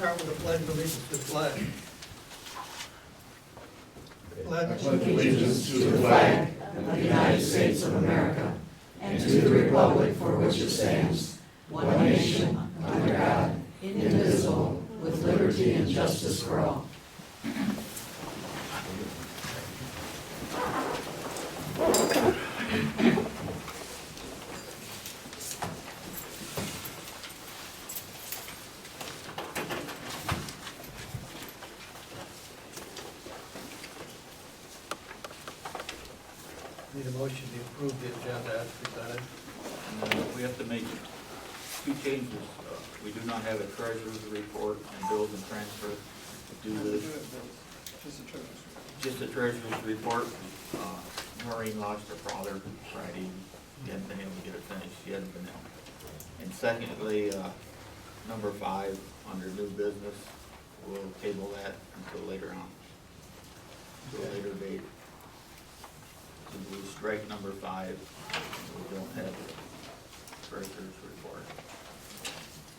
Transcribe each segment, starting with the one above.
start with the pledge of allegiance to the flag. Pledge Allegiance to the flag of the United States of America and to the republic for which it stands, one nation, under God, indivisible, with liberty and justice for all. Need a motion to approve the agenda as presented. We have to make two changes. We do not have a treasurer's report and bills and transfer to do this. Just the treasurer's report. Maureen lost her father Friday. She hadn't been able to get it finished. She hasn't been able. And secondly, number 5, under new business, we'll table that until later on, to a later date. We strike number 5, we don't have the treasurer's report.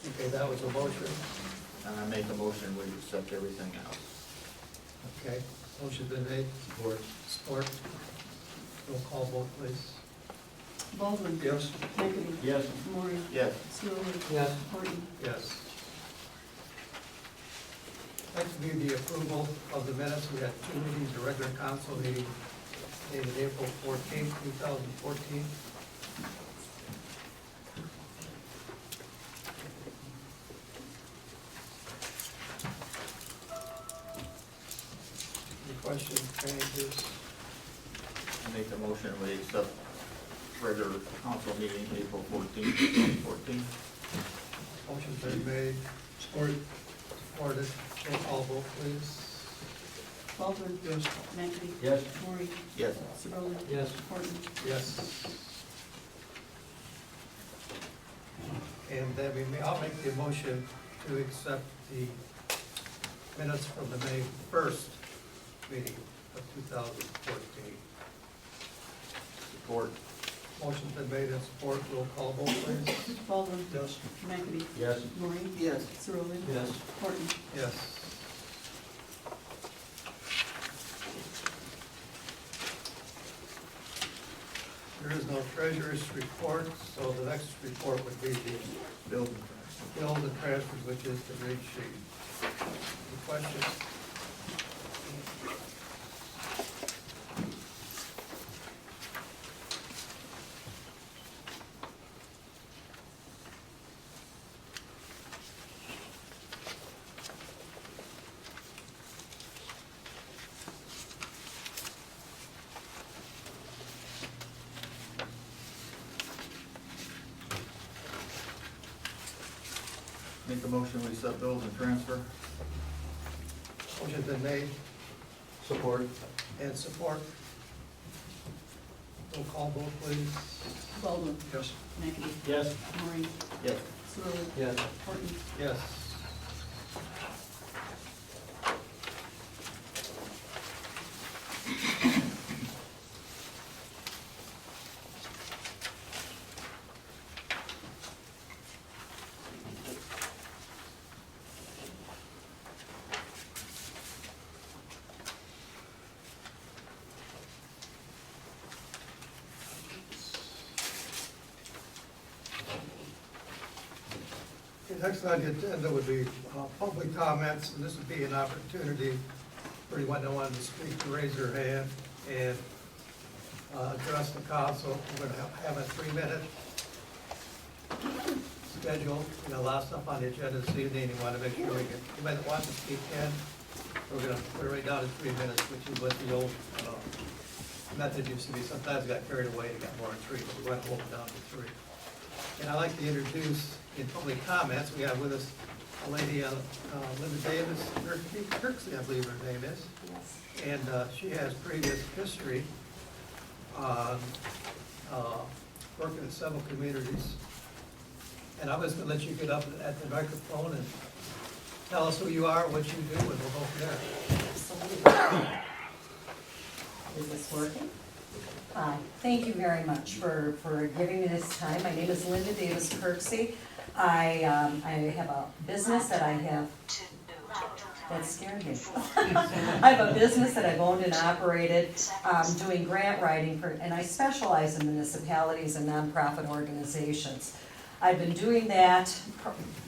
Okay, that was a motion. And I make a motion, we accept everything else. Okay, motion's been made. Support. Support. Roll call vote, please. Baldwin. Yes. McAdie. Yes. Maureen. Yes. Cirelli. Yes. Horton. Yes. Next will be the approval of the minutes. We had 2 meetings, a regular council meeting dated April 14, 2014. Any questions, changes? I make a motion, we accept regular council meeting April 14, 2014. Motion's been made. Supported. Supported. Roll call vote, please. Baldwin. Yes. McAdie. Yes. Maureen. Yes. Cirelli. Yes. Horton. Yes. And then I'll make the motion to accept the minutes from the May 1st meeting of 2014. Support. Motion's been made and support. Roll call vote, please. Baldwin. Yes. McAdie. Yes. Maureen. Yes. Cirelli. Yes. Horton. Yes. There is no treasurer's report, so the next report would be the Bill. bills and transfers, which is the read sheet. Any questions? Make a motion, we accept bills and transfer. Motion's been made Support. and support. Roll call vote, please. Baldwin. Yes. McAdie. Yes. Maureen. Yes. Cirelli. Yes. Horton. Yes. The next on the agenda would be public comments, and this would be an opportunity for anyone that wanted to speak to raise their hand and address the council. We're going to have a 3-minute schedule. A lot of stuff on the agenda this evening. You want to make sure we get, you might want to speak in. We're going to put it right down to 3 minutes, which is what the old method used to be. Sometimes it got carried away and got more than 3, but we want to hold it down to 3. And I'd like to introduce, in public comments, we have with us a lady, Linda Davis, Kirksey, I believe her name is. And she has previous history on working in several communities. And I'm just gonna let you get up at the microphone and tell us who you are, what you do, and we'll go from there. Absolutely. Is this working? Hi, thank you very much for giving me this time. My name is Linda Davis Kirksey. I have a business that I have, that scared me. I have a business that I've owned and operated, doing grant writing for, and I specialize in municipalities and nonprofit organizations. I've been doing that,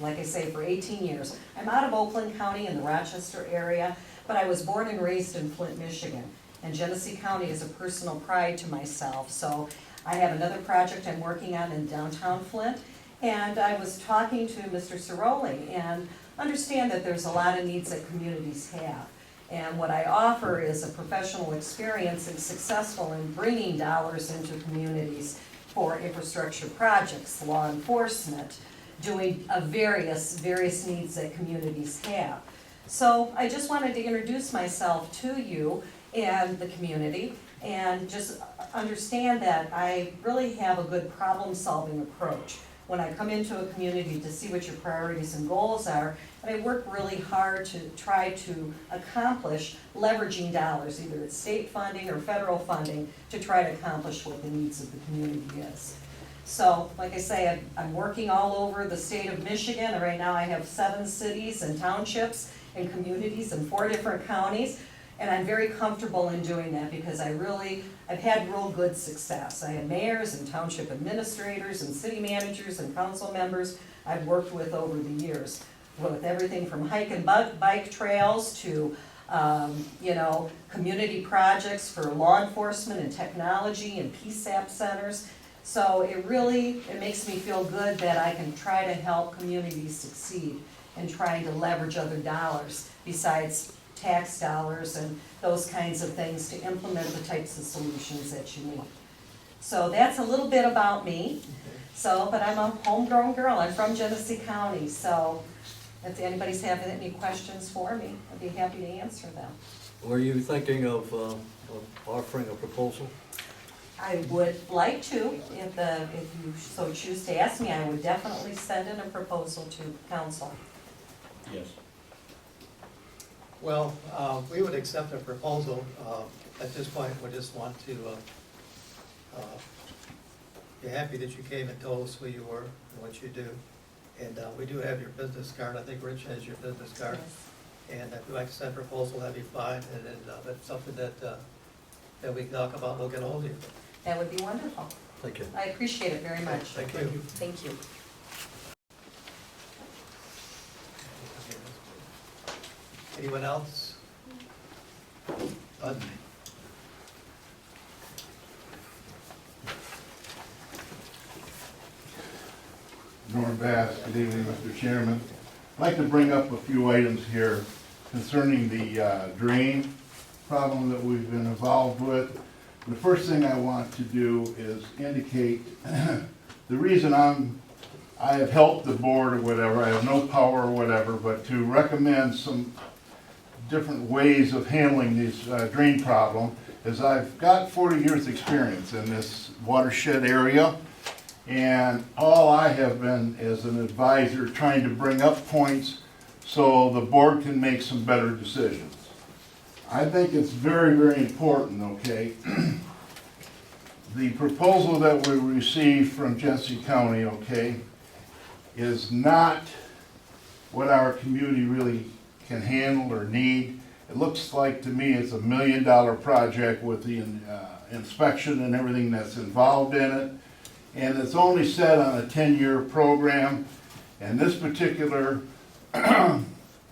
like I say, for 18 years. I'm out of Oakland County in the Rochester area, but I was born and raised in Flint, Michigan. And Genesee County is a personal pride to myself. So I have another project I'm working on in downtown Flint. And I was talking to Mr. Ciroli and understand that there's a lot of needs that communities have. And what I offer is a professional experience and successful in bringing dollars into communities for infrastructure projects, law enforcement, doing various needs that communities have. So I just wanted to introduce myself to you and the community and just understand that I really have a good problem-solving approach. When I come into a community to see what your priorities and goals are, and I work really hard to try to accomplish leveraging dollars, either it's state funding or federal funding, to try to accomplish what the needs of the community is. So, like I say, I'm working all over the state of Michigan, and right now I have 7 cities and townships and communities in 4 different counties, and I'm very comfortable in doing that because I've had real good success. I have mayors and township administrators and city managers and council members I've worked with over the years, with everything from hike and bike trails to community projects for law enforcement and technology and PSAP centers. So it makes me feel good that I can try to help communities succeed in trying to leverage other dollars besides tax dollars and those kinds of things to implement the types of solutions that you need. So that's a little bit about me. So, but I'm a homegrown girl. I'm from Genesee County. So if anybody's having any questions for me, I'd be happy to answer them. Were you thinking of offering a proposal? I would like to, if you so choose to ask me, I would definitely send in a proposal to council. Yes. Well, we would accept a proposal. At this point, we just want to be happy that you came and told us who you were and what you do. And we do have your business card. I think Rich has your business card. Yes. And if you'd like to send a proposal, that'd be fine. And then if it's something that we can talk about, we'll get a hold of you. That would be wonderful. Thank you. I appreciate it very much. Thank you. Thank you. Anyone else? Bud? Norm Bass, good evening, Mr. Chairman. I'd like to bring up a few items here concerning the drain problem that we've been involved with. The first thing I want to do is indicate the reason I have helped the board or whatever, I have no power or whatever, but to recommend some different ways of handling this drain problem is I've got 40 years experience in this watershed area, and all I have been is an advisor trying to bring up points so the board can make some better decisions. I think it's very, very important, okay? The proposal that we received from Genesee County, okay, is not what our community really can handle or need. It looks like to me it's $1 million project with the inspection and everything that's involved in it. And it's only set on a 10-year program. And this particular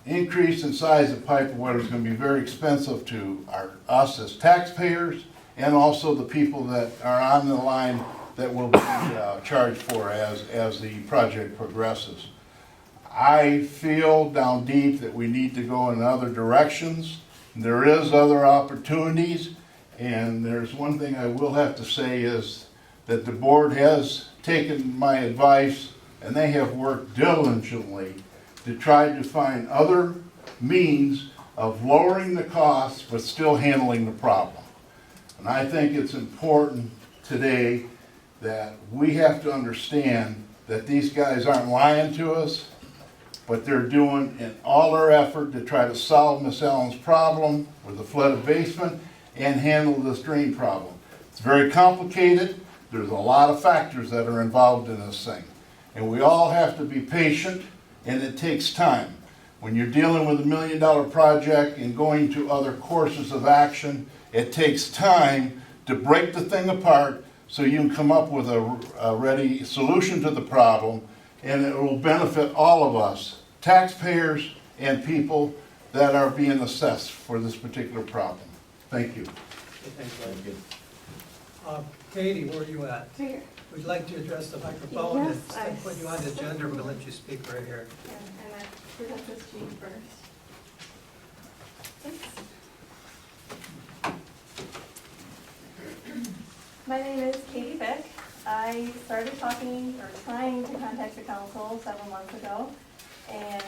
increase in size of pipe of water is going to be very expensive to us as taxpayers and also the people that are on the line that will be charged for as the project progresses. I feel down deep that we need to go in other directions. There is other opportunities, and there's one thing I will have to say is that the board has taken my advice and they have worked diligently to try to find other means of lowering the costs but still handling the problem. And I think it's important today that we have to understand that these guys aren't lying to us, but they're doing in all their effort to try to solve Miss Allen's problem with the flooded basement and handle this drain problem. It's very complicated. There's a lot of factors that are involved in this thing. And we all have to be patient, and it takes time. When you're dealing with $1 million project and going to other courses of action, it takes time to break the thing apart so you can come up with a ready solution to the problem, and it will benefit all of us, taxpayers and people that are being assessed for this particular problem. Thank you. Okay, thank you. Katie, where are you at? Here. Would you like to address the microphone? Yes, And I put you on the agenda, we're gonna let you speak right here. And I forgot this sheet first. Thanks. My name is Katie Beck. I started talking or trying to contact the council several months ago and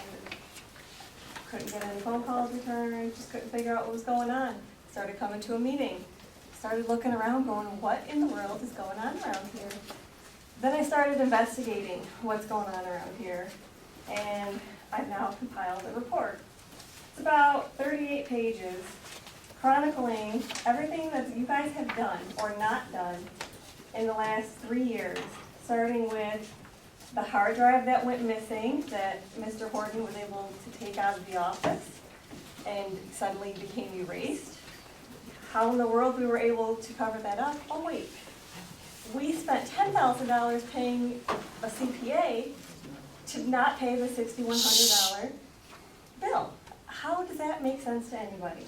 couldn't get any phone calls returned, just couldn't figure out what was going on. Started coming to a meeting, started looking around going, what in the world is going on around here? Then I started investigating what's going on around here, and I've now compiled a report. It's about 38 pages chronicling everything that you guys have done or not done in the last 3 years, starting with the hard drive that went missing that Mr. Horton was able to take out of the office and suddenly became erased. How in the world we were able to cover that up? Oh wait, we spent $10,000 paying a CPA to not pay the $6,100 bill. How does that make sense to anybody?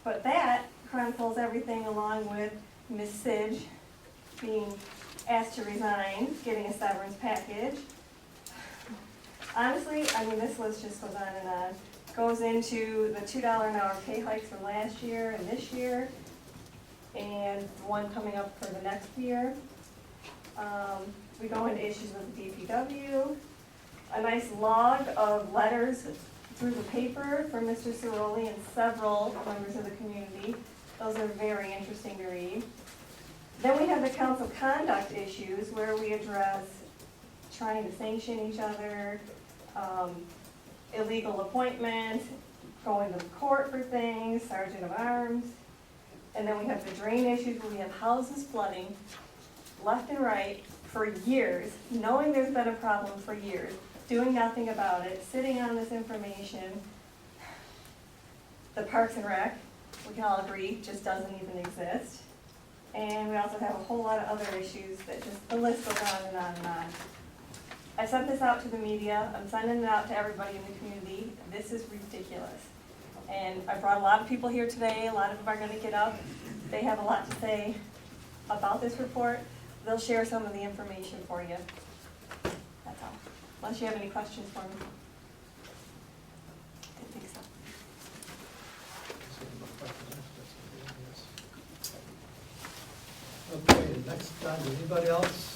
But that chronicles everything along with Ms. Sidge being asked to resign, getting a severance package. Honestly, I mean, this list just goes on and on. Goes into the $2 an hour pay hikes from last year and this year, and the one coming up for the next year. We go into issues with the DPW, a nice log of letters through the paper from Mr. Ciroli and several members of the community. Those are very interesting to read. Then we have the council conduct issues where we address trying to sanction each other, illegal appointments, going to court for things, sergeant of arms. And then we have the drain issues where we have houses flooding left and right for years, knowing there's been a problem for years, doing nothing about it, sitting on this information. The Parks and Rec, we can all agree, just doesn't even exist. And we also have a whole lot of other issues that just, the list goes on and on and on. I sent this out to the media, I'm sending it out to everybody in the community. This is ridiculous. And I brought a lot of people here today, a lot of them are gonna get up. They have a lot to say about this report. They'll share some of the information for you. That's all. Unless you have any questions for me. I think so. Okay, next time, anybody else?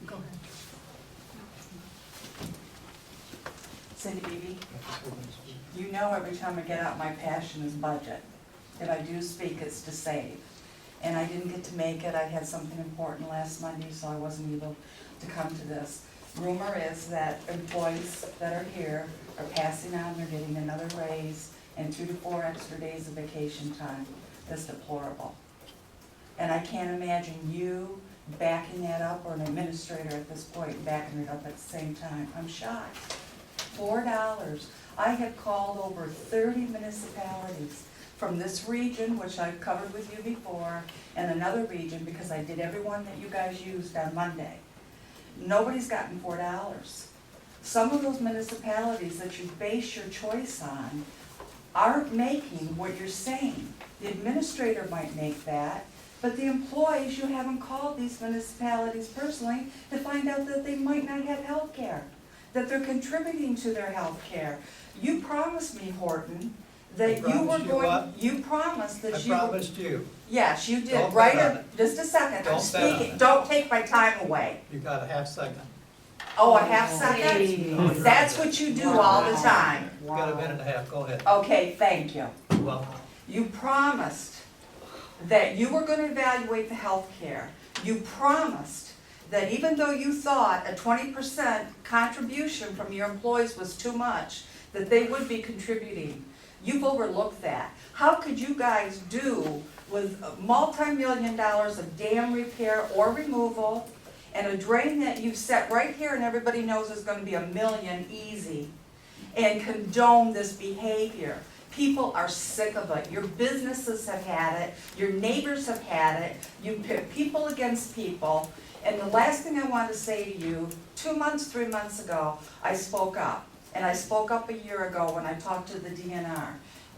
Go ahead. Cindy Beebe, you know every time I get out, my passion is budget. If I do speak, it's to save. And I didn't get to make it, I had something important last Monday, so I wasn't able to come to this. Rumor is that employees that are here are passing on, they're getting another raise and 2 to 4 extra days of vacation time. That's deplorable. And I can't imagine you backing that up, or an administrator at this point backing it up at the same time. I'm shocked. $4. I have called over 30 municipalities from this region, which I've covered with you before, and another region, because I did every one that you guys used on Monday. Nobody's gotten $4. Some of those municipalities that you base your choice on aren't making what you're saying. The administrator might make that, but the employees, you haven't called these municipalities personally to find out that they might not have health care, that they're contributing to their health care. You promised me, Horton, that you were Promised you going, what? you promised that I you were. promised you, Yes, you did, Don't right bet on up, just a second, I'm Don't bet on speaking, it. don't take my time away. you got a half second. Oh, a half second? That's what you do all the time. You got a minute and a half, go ahead. Okay, thank you. Well, You promised that you were gonna evaluate the health care. You promised that even though you thought a 20% contribution from your employees was too much, that they would be contributing. You've overlooked that. How could you guys do with multi-million dollars of dam repair or removal And a drain that you've set right here and everybody knows is gonna be $1 million easy, and condone this behavior. People are sick of it. Your businesses have had it, your neighbors have had it, you pit people against people. And the last thing I want to say to you, 2 months, 3 months ago, I spoke up. And I spoke up a year ago when I talked to the DNR.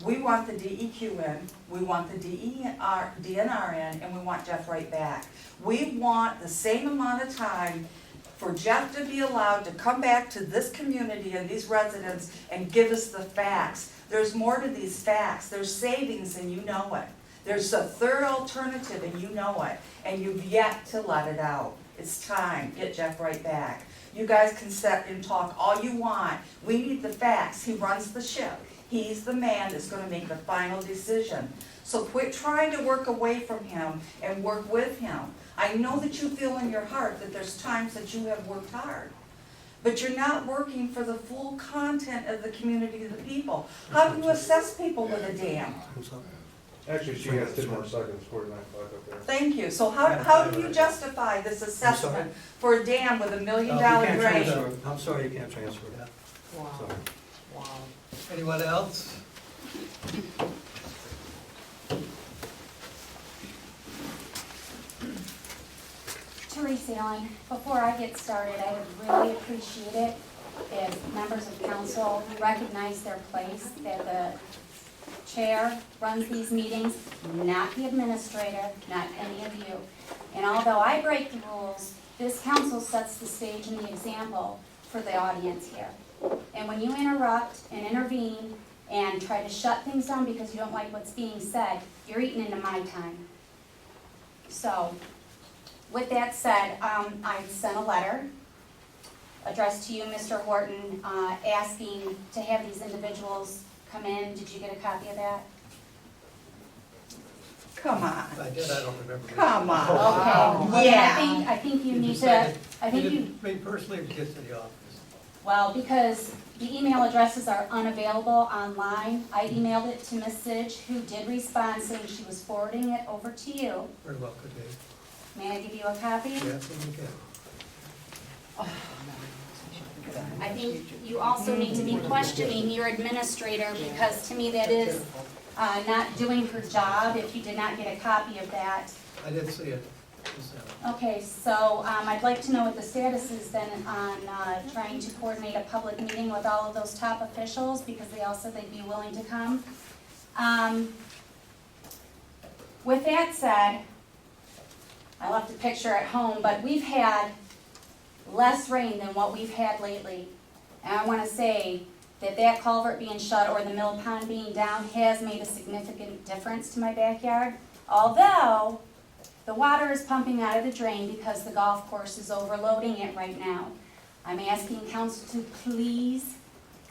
We want the DEQ in, we want the DNR in, and we want Jeff right back. We want the same amount of time for Jeff to be allowed to come back to this community and these residents and give us the facts. There's more to these facts. There's savings and you know it. There's a third alternative and you know it. And you've yet to let it out. It's time. Get Jeff right back. You guys can sit and talk all you want. We need the facts. He runs the ship. He's the man that's gonna make the final decision. So quit trying to work away from him and work with him. I know that you feel in your heart that there's times that you have worked hard, but you're not working for the full content of the community of the people. How do you assess people with a dam? Actually, she has 10 more seconds, 49 up there. Thank you. So how do you justify this assessment for a dam with $1 million You can't drain? transfer. I'm sorry, you can't transfer that. Wow, Sorry. wow. Anyone else? Teresa Allen, before I get started, I would really appreciate it if members of council recognize their place, that the chair runs these meetings, not the administrator, not any of you. And although I break the rules, this council sets the stage and the example for the audience here. And when you interrupt and intervene and try to shut things down because you don't like what's being said, you're eating into my time. So, with that said, I sent a letter addressed to you, Mr. Horton, asking to have these individuals come in. Did you get a copy of that? Come on. If I did, I don't remember. Come on. Okay. Well, Yeah. I think you need to, decided- I think you, didn't bring personally or just to the office? well, because the email addresses are unavailable online. I emailed it to Ms. Sidge, who did respond saying she was forwarding it over to you. Very well could be. May I give you a copy? Yes, and you can. I think you also need to be questioning your administrator, because to me that is not doing her job if you did not get a copy of that. I did see it. Just now. Okay, so I'd like to know what the status is then on trying to coordinate a public meeting with all of those top officials, because they all said they'd be willing to come. With that said, I left a picture at home, but we've had less rain than what we've had lately. And I want to say that that culvert being shut or the mill pond being down has made a significant difference to my backyard. Although the water is pumping out of the drain because the golf course is overloading it right now. I'm asking council to please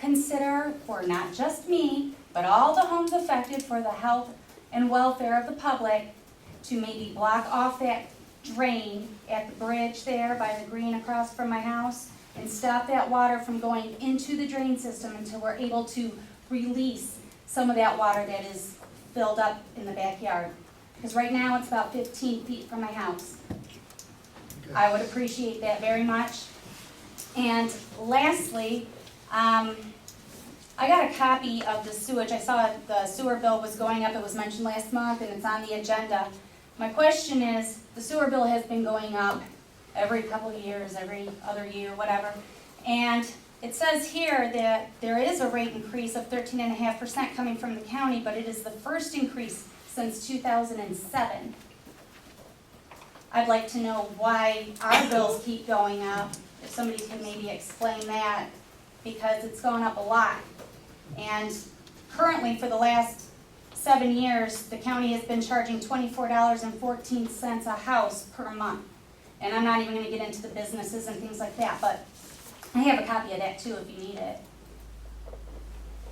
consider, for not just me, but all the homes affected, for the health and welfare of the public, to maybe block off that drain at the bridge there by the green across from my house and stop that water from going into the drain system until we're able to release some of that water that is filled up in the backyard. Because right now it's about 15 feet from my house. Okay. I would appreciate that very much. And lastly, I got a copy of the sewage. I saw the sewer bill was going up. It was mentioned last month and it's on the agenda. My question is, the sewer bill has been going up every couple of years, every other year, whatever. And it says here that there is a rate increase of 13.5% coming from the county, but it is the first increase since 2007. I'd like to know why our bills keep going up, if somebody could maybe explain that, because it's going up a lot. And currently, for the last 7 years, the county has been charging $24.14 a house per month. And I'm not even gonna get into the businesses and things like that, but I have a copy of that too if you need it.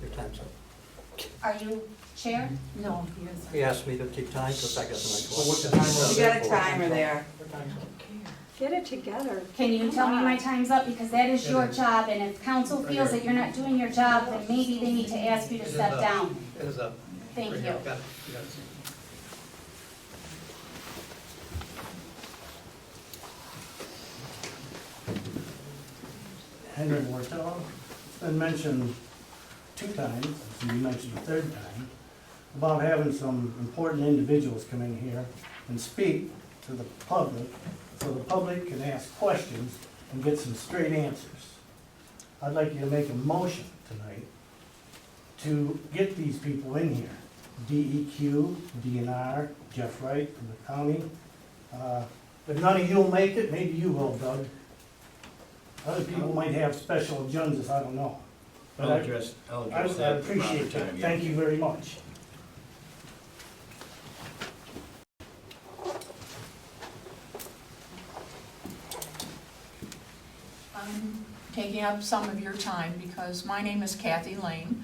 Your time's up. Are you chair? No, he is. He asked me to keep time because I got the next one. Well, what's the timer? You got a timer there. Get it together. Can you tell me my time's up? Because that is your job, and if council feels that you're not doing your job, then maybe they need to ask you to It is step up. down. It is up. Thank Right you. here. Got it. You got it. Henry Mortel. It's been mentioned 2 times, it's gonna be mentioned a 3rd time, about having some important individuals come in here and speak to the public, so the public can ask questions and get some straight answers. I'd like you to make a motion tonight to get these people in here. DEQ, DNR, Jeff Wright from the county. If none of you'll make it, maybe you will, Doug. Other people might have special agendas, I don't know. But I'll address I that. appreciate proper that, time, thank you very much. I'm taking up some of your time because my name is Kathy Lane.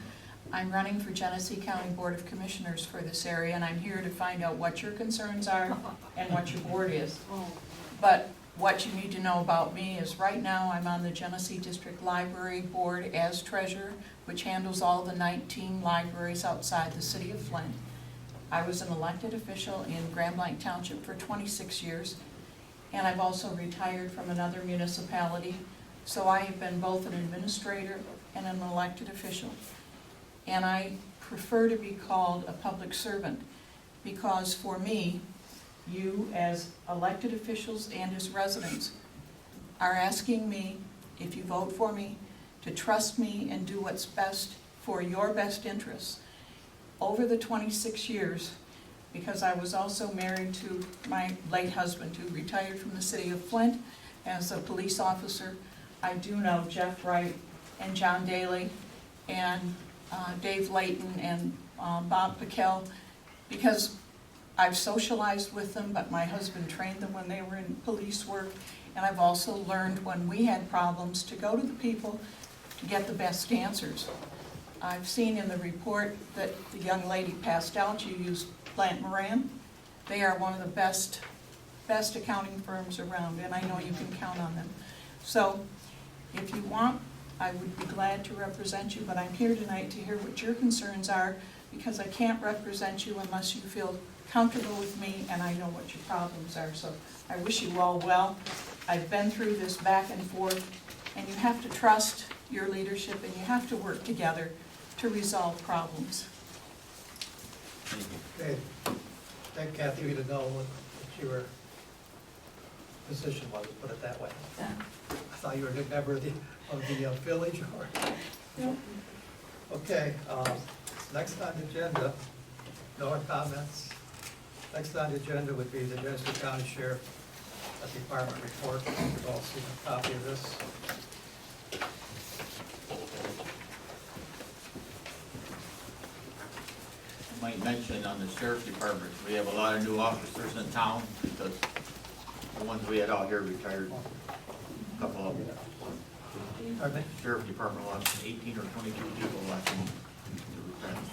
I'm running for Genesee County Board of Commissioners for this area, and I'm here to find out what your concerns are and what your board is. But what you need to know about me is right now I'm on the Genesee District Library Board as treasurer, which handles all the 19 libraries outside the city of Flint. I was an elected official in Grand Blanc Township for 26 years, and I've also retired from another municipality. So I have been both an administrator and an elected official. And I prefer to be called a public servant because for me, you as elected officials and as residents are asking me, if you vote for me, to trust me and do what's best for your best interests. Over the 26 years, because I was also married to my late husband who retired from the city of Flint as a police officer, I do know Jeff Wright and John Daly and Dave Layton and Bob Piquel, because I've socialized with them, but my husband trained them when they were in police work, and I've also learned when we had problems to go to the people to get the best answers. I've seen in the report that the young lady passed out, you used Plant Moran. They are one of the best accounting firms around, and I know you can count on them. So if you want, I would be glad to represent you, but I'm here tonight to hear what your concerns are, because I can't represent you unless you feel comfortable with me and I know what your problems are. So I wish you all well. I've been through this back and forth, and you have to trust your leadership and you have to work together to resolve problems. Okay, thank Kathy, you to know what your position was, put it that way. I thought you were a good member of the village or. Yeah. Okay, next on the agenda, no comments. Next on the agenda would be the Genesee County Sheriff Department report. We've all seen a copy of this. I might mention on the sheriff's department, we have a lot of new officers in town because the ones we had out here retired, a couple of them. Pardon me? Sheriff's department lost 18 or 22 people last month to retirement.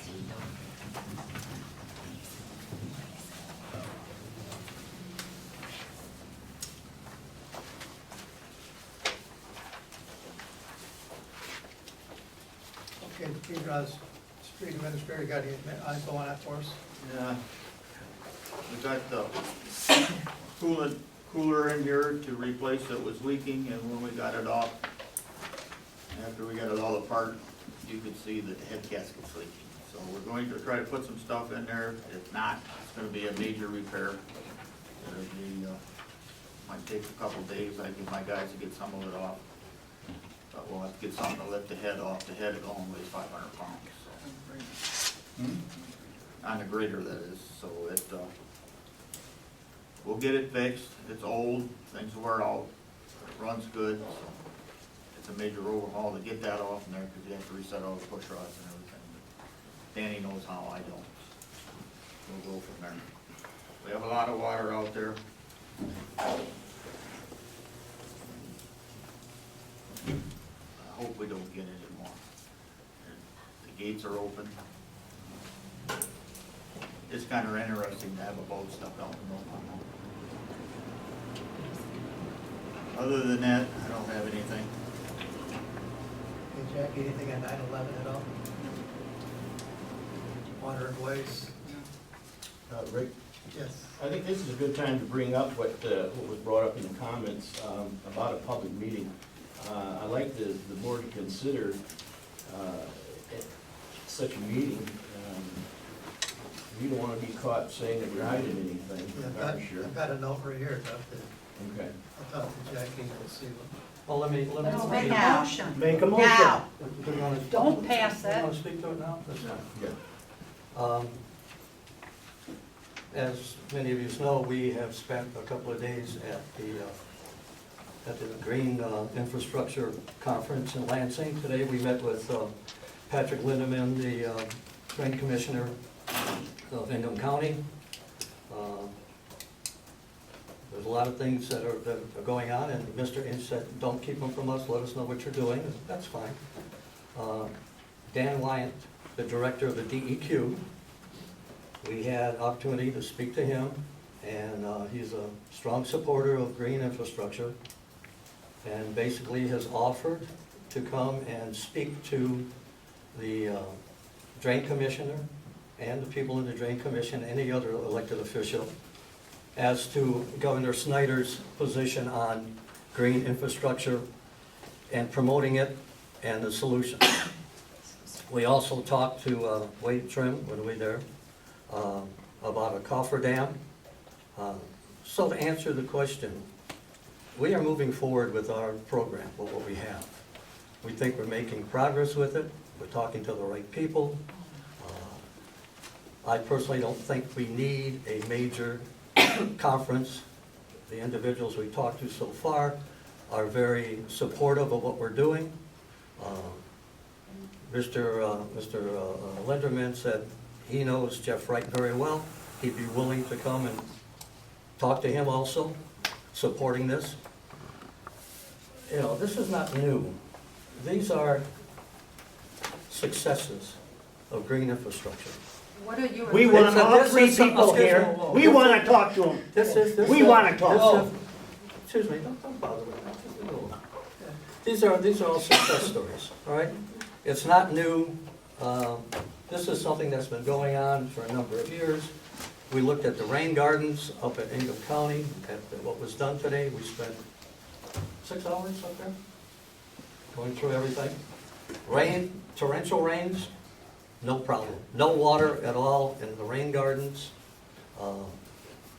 Okay, Peter, street administrator, got any info on that for us? Yeah. We got the cooler in here to replace that was leaking, and when we got it off, after we got it all apart, you could see that the head gasket's leaking. So we're going to try to put some stuff in there. If not, it's gonna be a major repair. It'll be, might take a couple days. I give my guys to get some of it off. But we'll have to get something to lift the head off. The head only weighs 500 pounds, so. On the grader, that is, so it, we'll get it fixed. It's old, things wear out, it runs good, so it's a major overhaul to get that off in there, because you have to reset all the push rods and everything. But Danny knows how, I don't. We'll go from there. We have a lot of water out there. I hope we don't get any more. The gates are open. It's kind of interesting to have a boat stuck out in the middle of the Other than that, I don't have anything. Hey, Jackie, anything on 9/11 at all? Water and waste? Rick, Yes. I think this is a good time to bring up what was brought up in the comments about a public meeting. I'd like the board to consider at such a meeting, you don't want to be caught saying that we're hiding anything, I'm sure. I've got a note right here, I'll Okay. talk to Jackie, we'll see what. Well, let me. Make a motion. Make a motion. Now. Do you wanna- Don't pass You it. want to speak to it now? That's fine. Yeah. As many of you know, we have spent a couple of days at the Green Infrastructure Conference in Lansing. Today, we met with Patrick Lindeman, the Drain Commissioner of Ingham County. There's a lot of things that are going on, and Mr. Inch said, don't keep them from us, let us know what you're doing. That's fine. Dan Wyant, the Director of the DEQ, we had opportunity to speak to him, and he's a strong supporter of green infrastructure, and basically has offered to come and speak to the Drain Commissioner and the people in the Drain Commission, any other elected official, as to Governor Snyder's position on green infrastructure and promoting it and the solution. We also talked to Wade Trim when we were there about a cofferdam. So to answer the question, we are moving forward with our program, with what we have. We think we're making progress with it. We're talking to the right people. I personally don't think we need a major conference. The individuals we talked to so far are very supportive of what we're doing. Mr. Linderman said he knows Jeff Wright very well. He'd be willing to come and talk to him also, supporting this. You know, this is not new. These are successes of green infrastructure. What are you? We want all This three is some- people excuse me, here. whoa, whoa. We want to talk to them. We want to talk. Excuse me, don't bother with that. These are all success stories, all right? It's not new. This is something that's been going on for a number of years. We looked at the rain gardens up at Ingham County, at what was done today. We spent 6 hours up there, going through everything. Rain, torrential rains, no problem. No water at all in the rain gardens.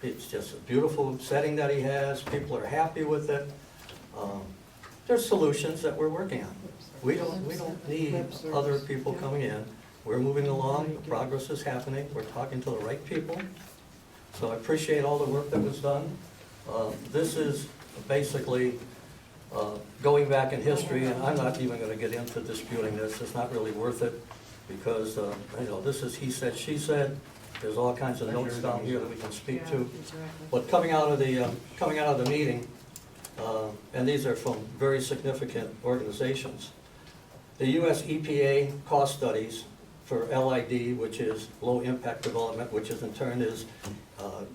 It's just a beautiful setting that he has. People are happy with it. There's solutions that we're working on. We don't need other people coming in. We're moving along, progress is happening, we're talking to the right people. So I appreciate all the work that was done. This is basically going back in history, and I'm not even gonna get into disputing this. It's not really worth it, because you know, this is he said, she said. There's all kinds of notes down here that we can speak to. But coming out of the meeting, and these are from very significant organizations, the US EPA cost studies for LID, which is low impact development, which is in turn is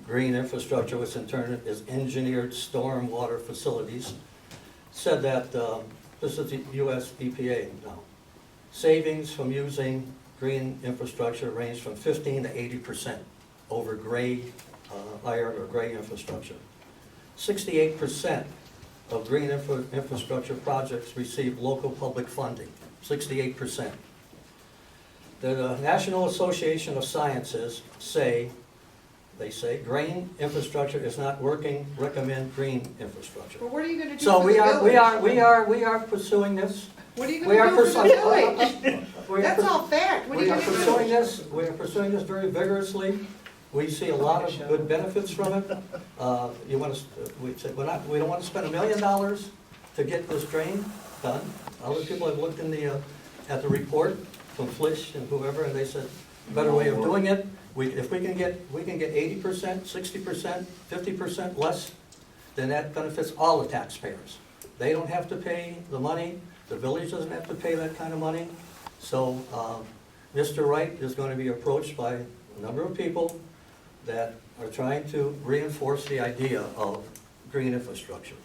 green infrastructure, which in turn is engineered storm water facilities, said that this is the US EPA now. Savings from using green infrastructure range from 15 to 80% over gray iron or gray infrastructure. 68% of green infrastructure projects receive local public funding, 68%. The National Association of Sciences say green infrastructure is not working, recommend green infrastructure. Well, what are you gonna do So for we the are village? we are pursuing this. What are you We are gonna do for the pursuing- village? That's all fact. What are We you are gonna pursuing do? this, we are pursuing this very vigorously. We see a lot of good benefits from it. You want to, we said, we don't want to spend $1 million to get this drain done. Other people have looked in at the report from Flish and whoever, and they said, better way of doing it. If we can get 80%, 60%, 50% less, then that benefits all the taxpayers. They don't have to pay the money, the village doesn't have to pay that kind of money. So Mr. Wright is going to be approached by a number of people that are trying to reinforce the idea of green infrastructure.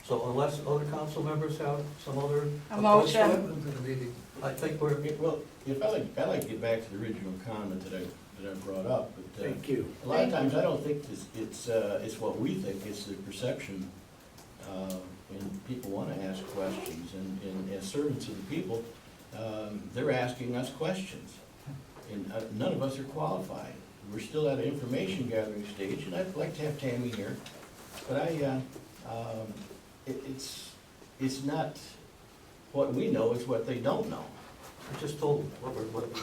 So unless other council members have some other approach to it, I think we're... Well, I'd like to get back to the original comment that I brought up, but Thank you. a lot of times I don't think it's what we think, it's the perception and people wanna ask questions, and as servants of the people, they're asking us questions. And none of us are qualified. We're still at an information gathering stage, and I'd like to have Tammy here, but it's not what we know, it's what they don't know. I just told them what we're.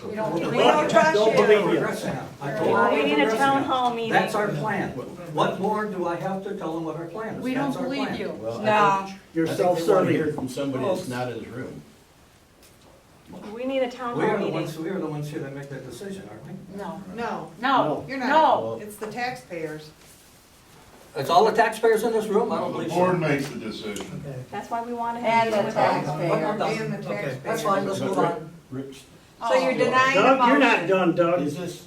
We don't- what we we're- don't trust what you. we're progressing on. I told them We what need we're a town progressing on. hall meeting. That's our plan. What more do I have to tell them what our plan is? We don't That's our believe plan. you. Well, No. I think You're they wanna self-serving. hear from somebody that's not in this room. We need a town We hall are the meeting. ones here that make that decision, aren't we? No, No, no, you're no. not. It's the taxpayers. It's all the taxpayers in this room? I don't The believe board so. makes the decision. Okay, That's why we want to have a And meeting the with them. taxpayer. And the Okay. taxpayers. That's fine, let's move on. Rich, So you're denying the Doug, you're not motion? done, Doug. is this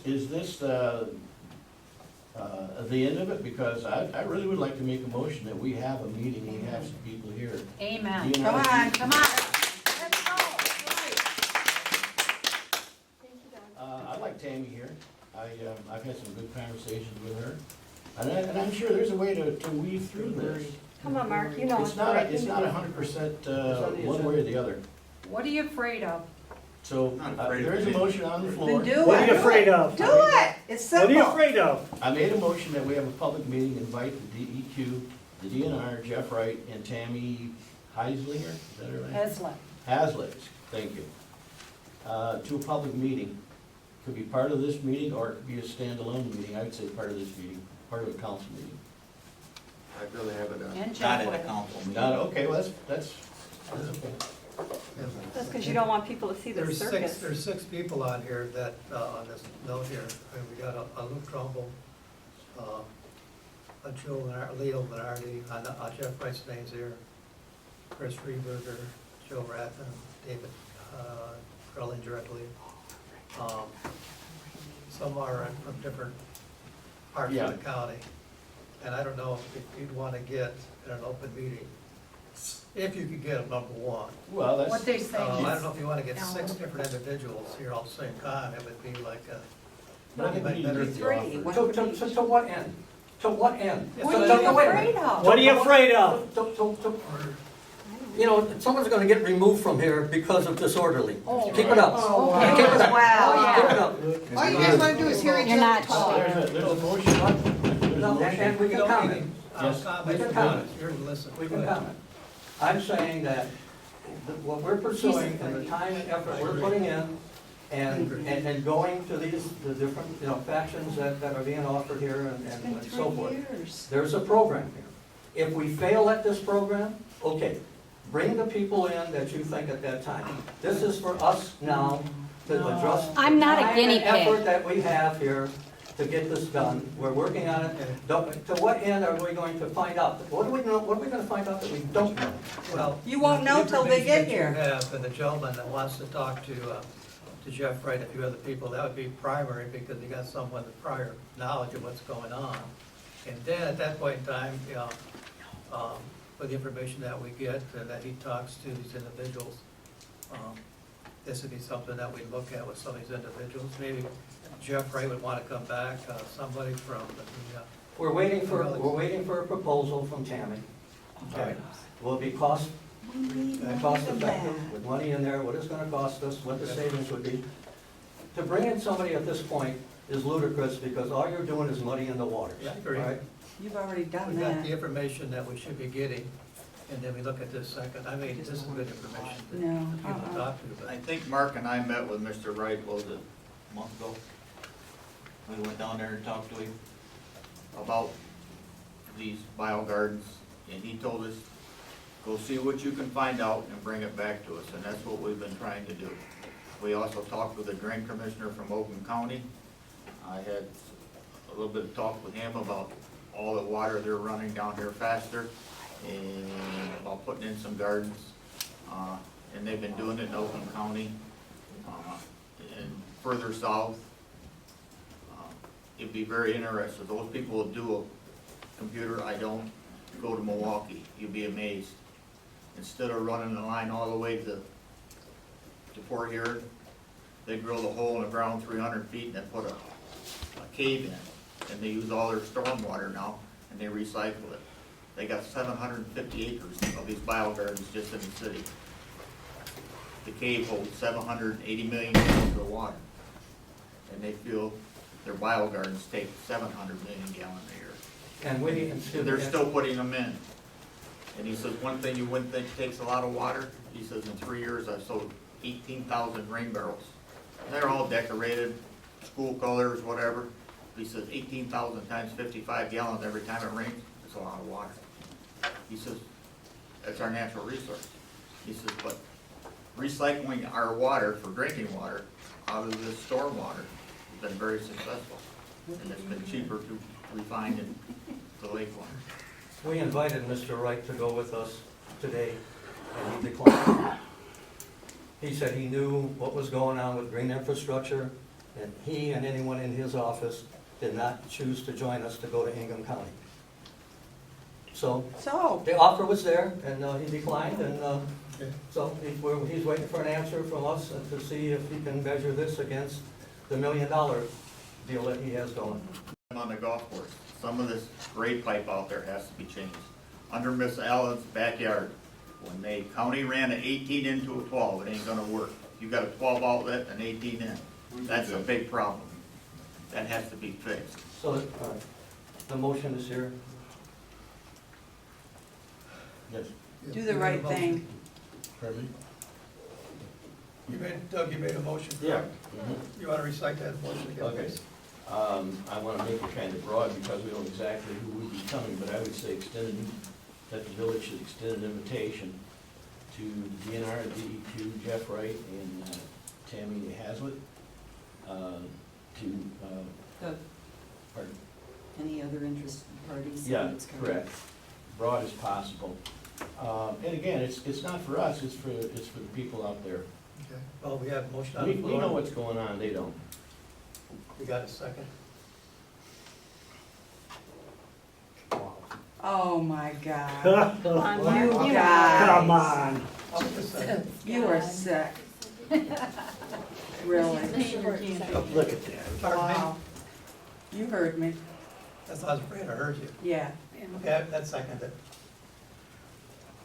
the end of it? Because I really would like to make a motion that we have a meeting, we have some people here. Amen. You know, Come on. Come on. Let's go. I like Tammy here. I've had some good conversations with her. And I'm sure there's a way to weave through this. Come on, Mark, you know It's it's not, right. it's not 100% one way or the other. What are you afraid of? So Not afraid of there is a it. motion on the floor. Then do What are you it. afraid of? Do it. It's What are you simple. afraid of? I made a motion that we have a public meeting, invite the DEQ, the DNR, Jeff Wright, and Tammy Heislinger, is that her name? Hesler. Hazlitt, thank you. To a public meeting. Could be part of this meeting, or it could be a standalone meeting. I would say part of this meeting, part of a council meeting. I'd rather have it, And not Jeff at a White. council meeting. Okay, well, that's okay. That's because you don't want people to see the circus. There's six people on here that, on this note here, and we got a Luke Trumbull, a Leo Menardi, Jeff Wright's name's here, Chris Freeberger, Joe Rathman, David, Grellinger, I believe. Some are from different parts Yeah. of the county. And I don't know if you'd want to get in an open meeting, if you could get a number one. Well, that's. What they say I don't is, know if you want to get six different individuals here all at the same time, it would be like a. No, I think we need to better- get the Three. offer. What To would be- what end? To what end? Yeah, What so are that- you wait a afraid minute. of? What are you afraid of? You know, someone's gonna get removed from here because of disorderly. Oh. Keep it up. Oh, Okay. Keep it up. Wow. Keep it up. All you guys wanna do is hear each You're not other talk. There's a motion. There's a No, motion. and we can comment. Yes. Comments, We can comment. You're to listen. We Go can ahead. comment. I'm saying that what we're pursuing and the time and effort we're putting in and going to the different, factions that are being offered here and so forth. Years. There's a program here. If we fail at this program, okay, bring the people in that you think at that time. This is for us now to address. I'm not a the time guinea and effort pig. that we have here to get this done. We're working on it. To what end are we going to find out? What do we know, what are we gonna find out that we don't know? Well. You won't know the till they information get that you here. have, and the gentleman that wants to talk to Jeff Wright, a few other people, that would be primary, because you got someone with prior knowledge of what's going on. And then at that point in time, with the information that we get, and that he talks to these individuals, this would be something that we look at with some of these individuals. Maybe Jeff Wright would want to come back, somebody from the, We're waiting for a proposal from Tammy. okay. Will it be cost effective, with money in there, what it's gonna cost us, what the savings would be. To bring in somebody at this point is ludicrous, because all you're doing is muddying the waters. Yeah, I agree. Right? You've already done We got that. the information that we should be getting, and then we look at this second. I mean, this is good information to No. people to talk to, but I think Mark and I met with Mr. Wright, what was it, a month ago? We went down there and talked to him about these bio gardens, and he told us, go see what you can find out and bring it back to us, and that's what we've been trying to do. We also talked with the drain commissioner from Oakland County. I had a little bit of talk with him about all the water they're running down here faster, and about putting in some gardens. And they've been doing it in Oakland County, and further south. It'd be very interesting. Those people will do a computer, I don't. Go to Milwaukee, you'll be amazed. Instead of running the line all the way to Port Huron, they drill the hole in the ground 300 feet and then put a cave in. And they use all their storm water now, and they recycle it. They got 750 acres of these biogardens just in the city. The cave holds 780 million gallons of water. And they feel their biogardens take 700 million gallons a year. And we, And they're still putting them in. And he says, one thing you wouldn't think takes a lot of water, he says, in 3 years, I've sold 18,000 rain barrels. And they're all decorated, school colors, whatever. He says 18,000 times 55 gallons every time it rains, it's a lot of water. He says, that's our natural resource. He says, but recycling our water for drinking water out of this storm water has been very successful. And it's been cheaper to refine into lake water. we invited Mr. Wright to go with us today, and he declined. He said he knew what was going on with green infrastructure, and he and anyone in his office did not choose to join us to go to Ingham County. So, the offer was there, and he declined, and so he's waiting for an answer from us and to see if he can measure this against the $1 million deal that he has going. On the golf course, some of this grade pipe out there has to be changed. Under Miss Allen's backyard, when the county ran an 18 into a 12, it ain't gonna work. You got a 12 outlet and 18 in. That's a big problem. That has to be fixed. So, the motion is here. Yes. Do the right thing. Pardon Doug, you made a motion. me? Yeah. You want to recite that motion again, Okay. please? I want to make it kind of broad because we don't know exactly who would be coming, but I would say that the village should extend an invitation to the DNR, DEQ, Jeff Wright, and Tammy Hazlitt Doug, pardon? any other interested parties? Yeah, correct. Broad as possible. And again, it's not for us, it's for the people out there. Okay. Well, we have a motion on We the floor. know what's going on, they don't. We got a second. Oh, my God. Come on, Mark. You You guys. Come on. I'll just a second. You are sick. Really? Look at that. Pardon me? Wow. You heard me. That's why I was afraid I heard you. Yeah. Okay, that's seconded.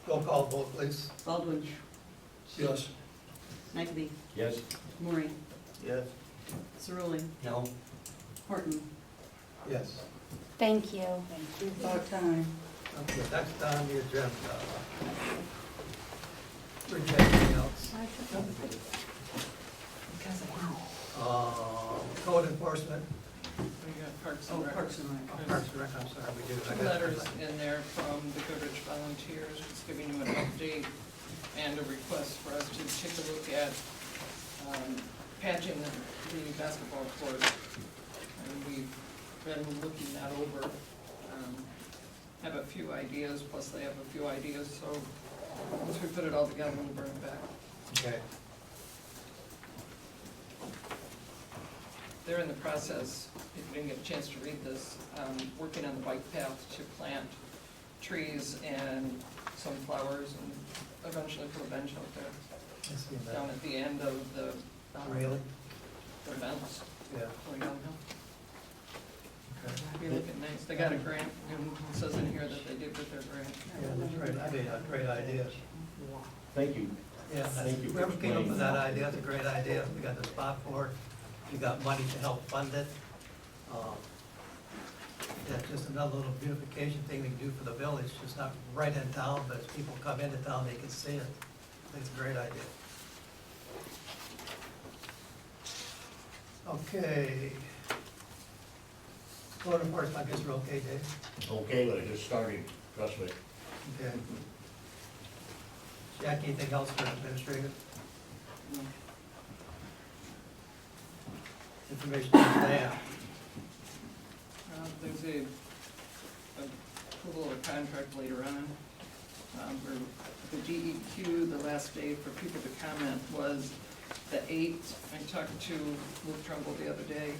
Roll call vote, please. Baldwin, Yes. McAbey, Yes? Maureen, Yes. Cerulli, No? Horton. Yes. Thank you. About time. Okay, next on the agenda. Anything else? Code enforcement. We got Parks Oh, and Rec. Parks and Rec. Oh, Parks and Rec, I'm sorry, we did. I Two got letters it. in there from the Goodrich volunteers, just giving you an update and a request for us to take a look at patching the basketball court. And we've been looking that over, have a few ideas, plus they have a few ideas, so once we put it all together, we'll bring it back. Okay. They're in the process, if you didn't get a chance to read this, working on the bike path to plant trees and some flowers and eventually put a bench out there I see that. down at the end of the Really? the fence Yeah. going downhill. Okay. Be looking nice. They got a grant, and it says in here that they did get their grant. Yeah, that's right. I mean, a great idea. Thank you. Yeah, that's, Thank you for whoever came up with explaining. that idea, it's a great idea. We got the spot for it. We got money to help fund it. That's just another little beautification thing we can do for the village, just not right in town, but as people come into town, they can see it. I think it's a great idea. Okay. Code enforcement, I guess we're okay, Dave? Okay, but I just started, trust me. Okay. Jack, anything else for administrative? Information on staff. There's a approval of a contract later on. Where the DEQ, the last day for people to comment was the 8th. I talked to Luke Trumbull the other day.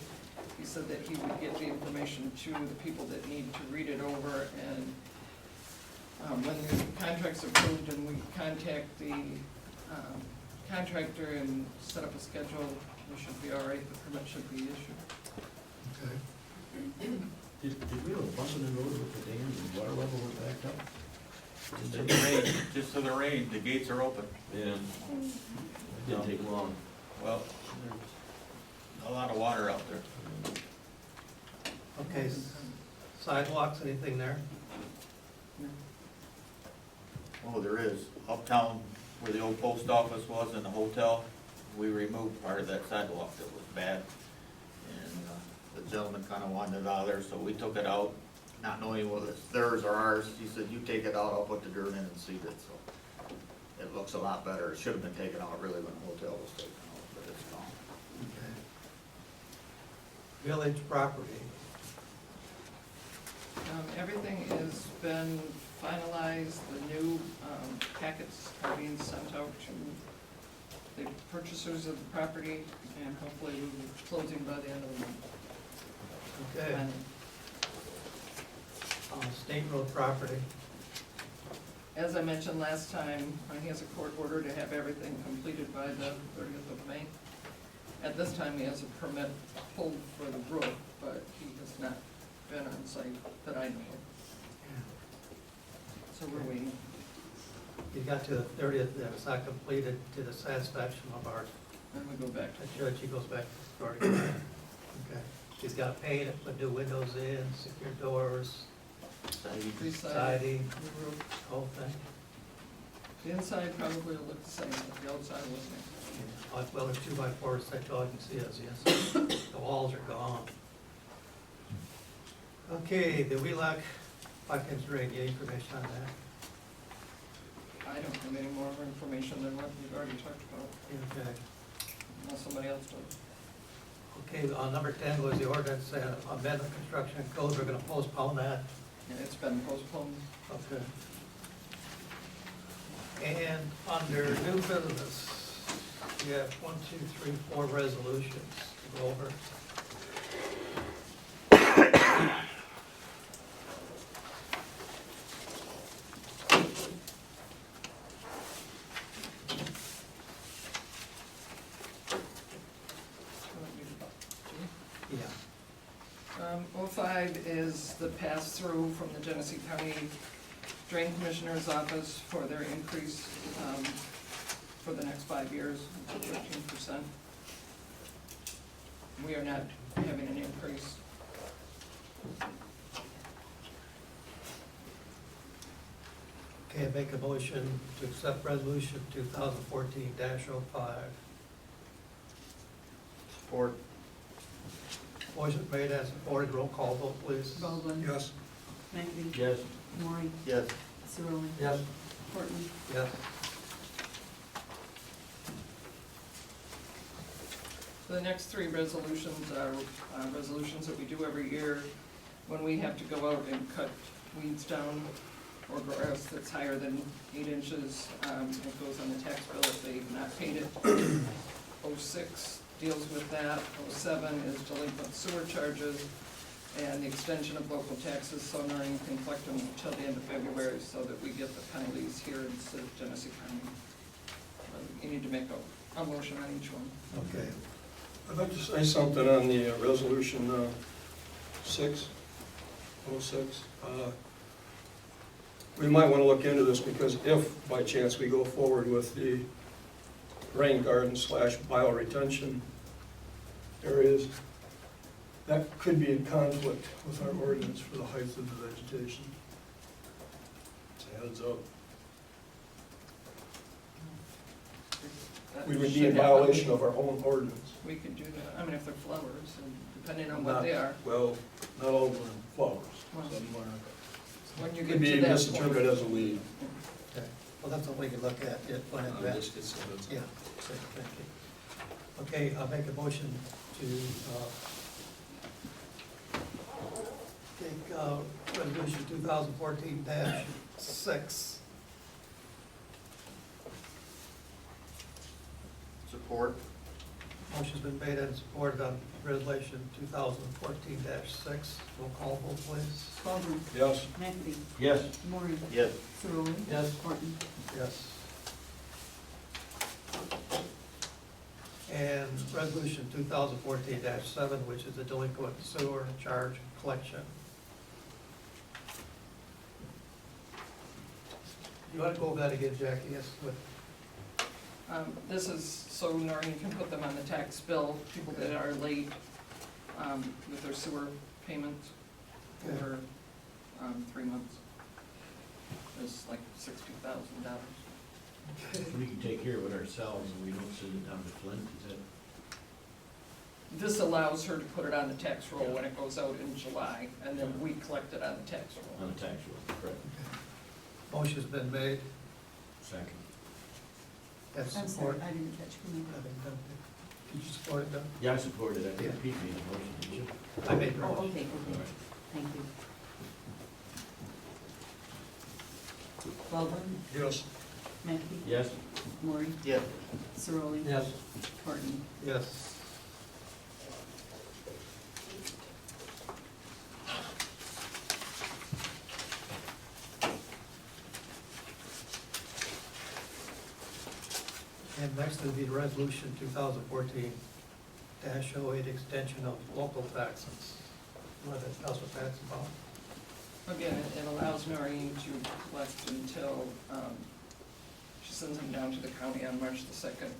He said that he would get the information to the people that need to read it over, and when the contract's approved and we contact the contractor and set up a schedule, we should be all right, the permit should be issued. Okay. Did we have a bump in the road with the dam and water level went back up? Just to the rain, the gates are open. Yeah. It didn't take long. Well, there's a lot of water out there. Okay, sidewalks, anything there? Oh, there is. Uptown, where the old post office was and the hotel, we removed part of that sidewalk that was bad. And the gentleman kind of wanted it out of there, so we took it out, not knowing whether it's theirs or ours. He said, you take it out, I'll put the dirt in and seed it, so it looks a lot better. It should have been taken out really when the hotel was taken out, but it's gone. Okay. Village property. Everything has been finalized, the new packets are being sent out to the purchasers of the property, and hopefully we'll be closing by the end of the month. Okay. State road property. As I mentioned last time, he has a court order to have everything completed by the 30th of May. At this time, he has a permit pulled for the roof, but he has not been on site that I know of. So we're waiting. You got to the 30th, that it's not completed to the satisfaction of our And we go back to judge, he goes back to the starting line. Okay. He's got to paint it, put new windows in, secure doors, siding, the roof. whole thing. The inside probably will look the same, but the outside will look Well, there's 2x4s, that's all you can see is, yes. The walls are gone. Okay, the Wheelock, Watkins Drain, any information on that? I don't have any more information than what we've already talked about, Okay. unless somebody else does. Okay, number 10 was the ordinance amendment construction code, we're gonna postpone that. And it's been postponed. Okay. And under new business, we have 1, 2, 3, 4 resolutions to go over. Yeah. 05 is the pass-through from the Genesee County Drain Commissioner's Office for their increase for the next 5 years, 13%. We are not having an increase. Okay, make a motion to accept resolution 2014-05. Support. Motion made and supported, roll call vote please. Baldwin. Yes. McAfee. Yes. Maureen. Yes. Cirilli. Yes. Horton. Yes. The next 3 resolutions are resolutions that we do every year when we have to go out and cut weeds down or grass that's higher than 8 inches. It goes on the tax bill if they've not paid it. 06 deals with that. 07 is delinquent sewer charges and the extension of local taxes, so now you can collect them until the end of February so that we get the penalties here instead of Genesee County. You need to make a motion on each one. Okay. I'd like to say something on the resolution 06. We might want to look into this because if by chance we go forward with the rain garden / bioretention areas, that could be in conflict with our ordinance for the height of the vegetation. It's a heads up. That We would be should in happen. violation of our own ordinance. We could do that, I mean, if they're flowers, and depending on what they are. Well, not all of them are flowers. Well, Some are, When you could get be to that misinterpreted point. as a weed. Okay. Well, that's what we can look at, it when it Just get some heads up. Yeah, so, thank you. Okay, I'll make a motion to take resolution 2014-6. Support. Motion's been made and supported on resolution 2014-6. Roll call vote please. Baldwin. Yes. McAfee. Yes. Maureen. Yes. Cirilli. Yes. Horton. Yes. And resolution 2014-7, which is the delinquent sewer charge collection. You wanna go over that again, Jackie? Yes, what, This is so Noreen can put them on the tax bill, people that are late with their sewer payments over 3 months. It's like $60,000. We can take care of it ourselves and we don't send it down to Flint, is that? This allows her to put it on the tax roll when it goes out in July, and then we collect it on the tax roll. On the tax roll, correct. motion's been made, Second. have I'm sorry, support. I didn't catch your name. Did you support it, Doug? Yeah, I support it. I Yeah. think Pete made the motion, didn't you? I made the Oh, motion. okay, All okay, right. thank you. Baldwin, Yes. Mackey, Yes? Maureen, Yes. Cirelli. Yes. Horton. Yes. And next will be the resolution 2014-08, extension of local taxes. What else what that's about? Again, it allows Noreen to collect until she sends them down to the county on March the 2nd.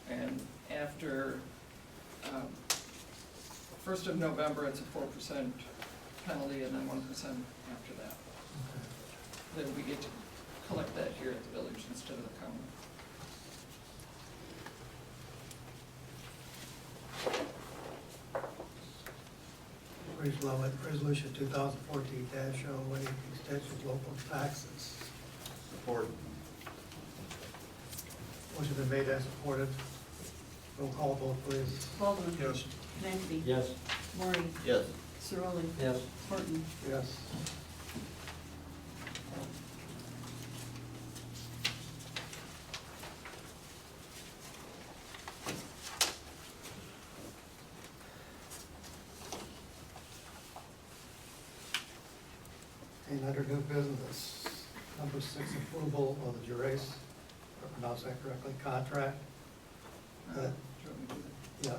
And after 1st of November, it's a 4% penalty and then 1% after that. Then we get to collect that here at the village instead of the county. Resolution 2014-08, extension of local taxes. Support. Motion been made and supported. Roll call vote, please. Baldwin. Yes. Mackey. Yes. Maureen, Yes. Cirelli. Yes. Horton. Yes. And under new business, number 6, approval of the Genesee, if I pronounce that correctly, contract. Do you want me to do that? Yeah,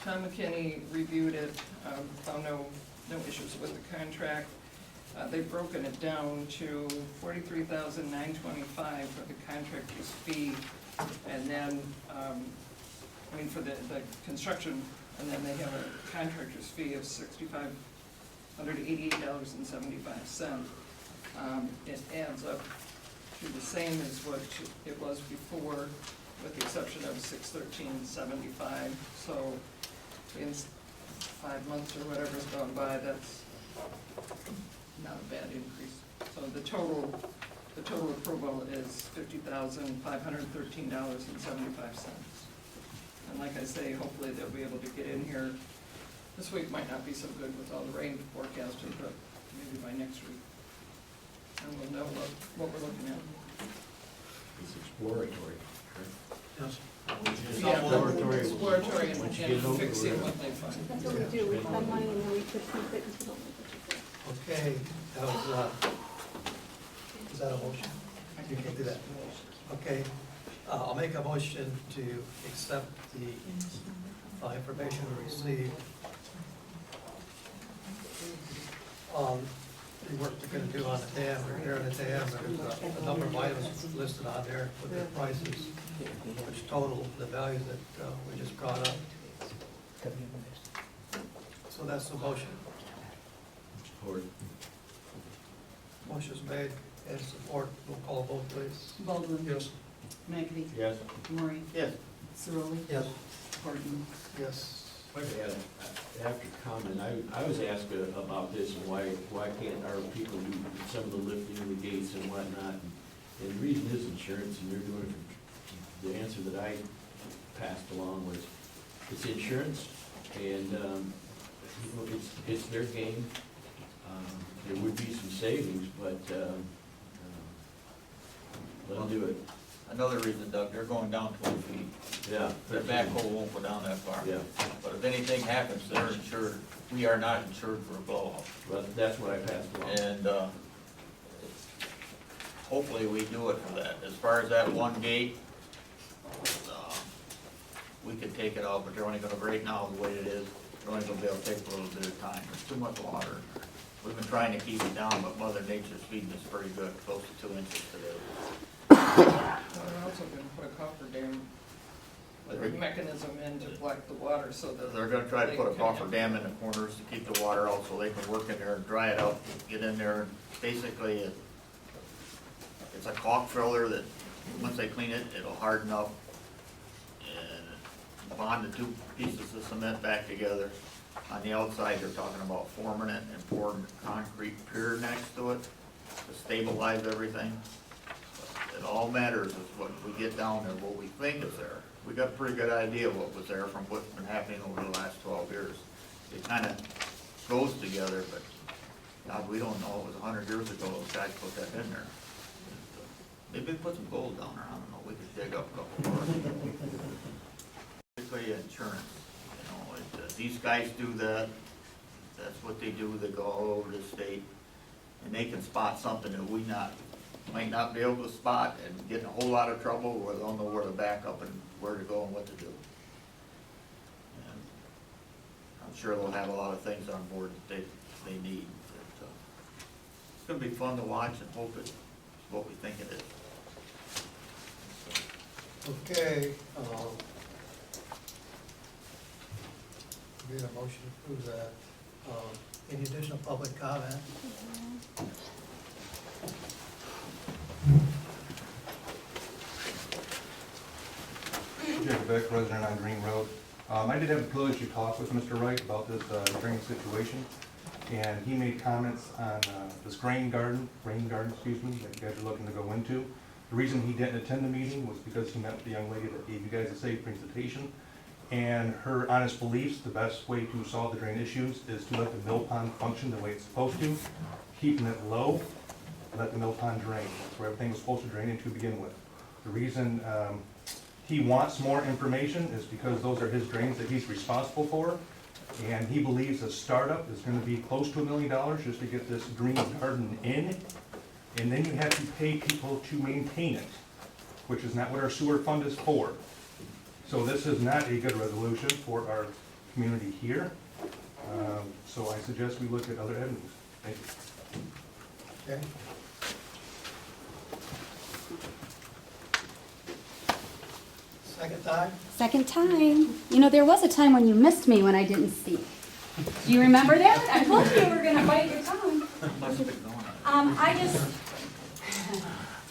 Tom McKinney reviewed it, found no issues with the contract. They've broken it down to $43,925 for the contractor's fee, and then, for the construction, and then they have a contractor's fee of $6,588.75. It adds up to the same as what it was before, with the exception of $613.75. So in 5 months or whatever's gone by, that's not a bad increase. So the total approval is $50,513.75. And like I say, hopefully they'll be able to get in here. This week might not be so good with all the rain forecasted, but maybe by next week. And we'll know what we're looking at. It's exploratory, correct? yes. It's Yeah, exploratory. exploratory and Once you get over fixing it. what they find. That's what we do, we spend money and then we could keep it until we Okay, that was, is that a motion? You can do that. Okay, I'll make a motion to accept the information we received. The work they're gonna do on the dam, repairing the dam, there's a number of items listed on there with their prices, which total the values that we just brought up. So that's the motion. Support. Motion's made and support. Roll call vote, please. Baldwin. Yes. Mackey. Yes. Maureen, Yes. Cirelli. Yes. Horton. Yes. If I could add, after comment, I was asked about this and why can't our people do some of the lifting of the gates and whatnot? And the reason is insurance, and they're doing it for, the answer that I passed along was, it's insurance, and, it's their game. There would be some savings, but, let them do it. Another reason, Doug, they're going down 12 feet. Yeah. Their backhoe won't go down that far. Yeah. But if anything happens, they're insured. We are not insured for a blowout. Well, that's what I passed along. And hopefully we do it for that. As far as that one gate, we could take it out, but they're only gonna, right now, the way it is, they're only gonna be able to take a little bit of time. There's too much water. We've been trying to keep it down, but Mother Nature's feeding us pretty good, close to 2 inches today. They're also gonna put a coffer dam mechanism in to block the water so that. They're gonna try to put a coffer dam in the corners to keep the water out so they can work in there and dry it out, get in there. Basically, it's a caulk filler that, once they clean it, it'll harden up and bond the 2 pieces of cement back together. On the outside, they're talking about forming it and pouring concrete pier next to it to stabilize everything. But it all matters is what we get down there, what we think is there. We got a pretty good idea what was there from what's been happening over the last 12 years. It kind of goes together, but God, we don't know. It was 100 years ago those guys put that in there. Maybe they put some gold down there. I don't know. We could dig up a couple more. Basically, insurance. You know, these guys do that. That's what they do. They go all over the state, and they can spot something that we might not be able to spot, and get in a whole lot of trouble where they don't know where to back up and where to go and what to do. And I'm sure they'll have a lot of things on board that they need. But, it's going to be fun to watch and hope it's what we think it is. Okay, we need a motion to approve that. Any additional public comment? Jacob Beck, resident on Green Road. I did have the privilege to talk with Mr. Wright about this drainage situation, and he made comments on this rain garden, that you guys are looking to go into. The reason he didn't attend the meeting was because he met with the young lady that gave you guys a safe presentation, and her honest beliefs, the best way to solve the drain issues is to let the mill pond function the way it's supposed to, keeping it low, let the mill pond drain. That's where everything was supposed to drain into to begin with. The reason he wants more information is because those are his drains that he's responsible for, and he believes a startup is going to be close to $1 million just to get this green garden in, and then you have to pay people to maintain it, which is not what our sewer fund is for. So this is not a good resolution for our community here. So I suggest we look at other avenues. Thank you. Okay. Second time? Second time. You know, there was a time when you missed me when I didn't speak. Do you remember that? I told you were gonna bite your tongue.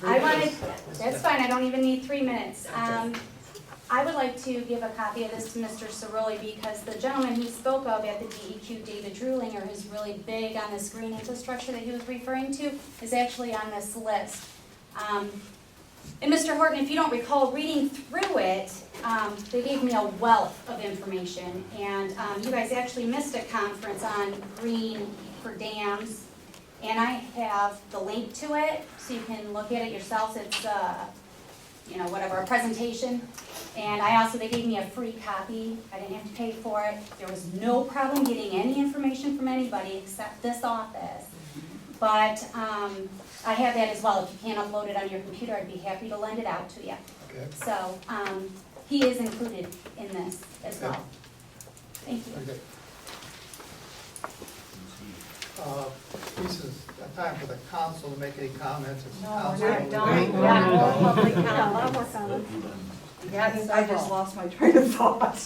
I wanted, that's fine, I don't even need 3 minutes. I would like to give a copy of this to Mr. Cerulli because the gentleman he spoke of at the DEQ, David Drulinger, who's really big on this green infrastructure that he was referring to, is actually on this list. And Mr. Horton, if you don't recall, reading through it, they gave me a wealth of information. And you guys actually missed a conference on green for dams. And I have the link to it, so you can look at it yourselves. It's, a presentation. And they gave me a free copy. I didn't have to pay for it. There was no problem getting any information from anybody except this office. But I have that as well. If you can't upload it on your computer, I'd be happy to lend it out to you. Okay. So he is included in this as well. Thank you. Okay. This is a time for the council to make any comments. It's council. We're not public comment. Yes, I just lost my train of thought.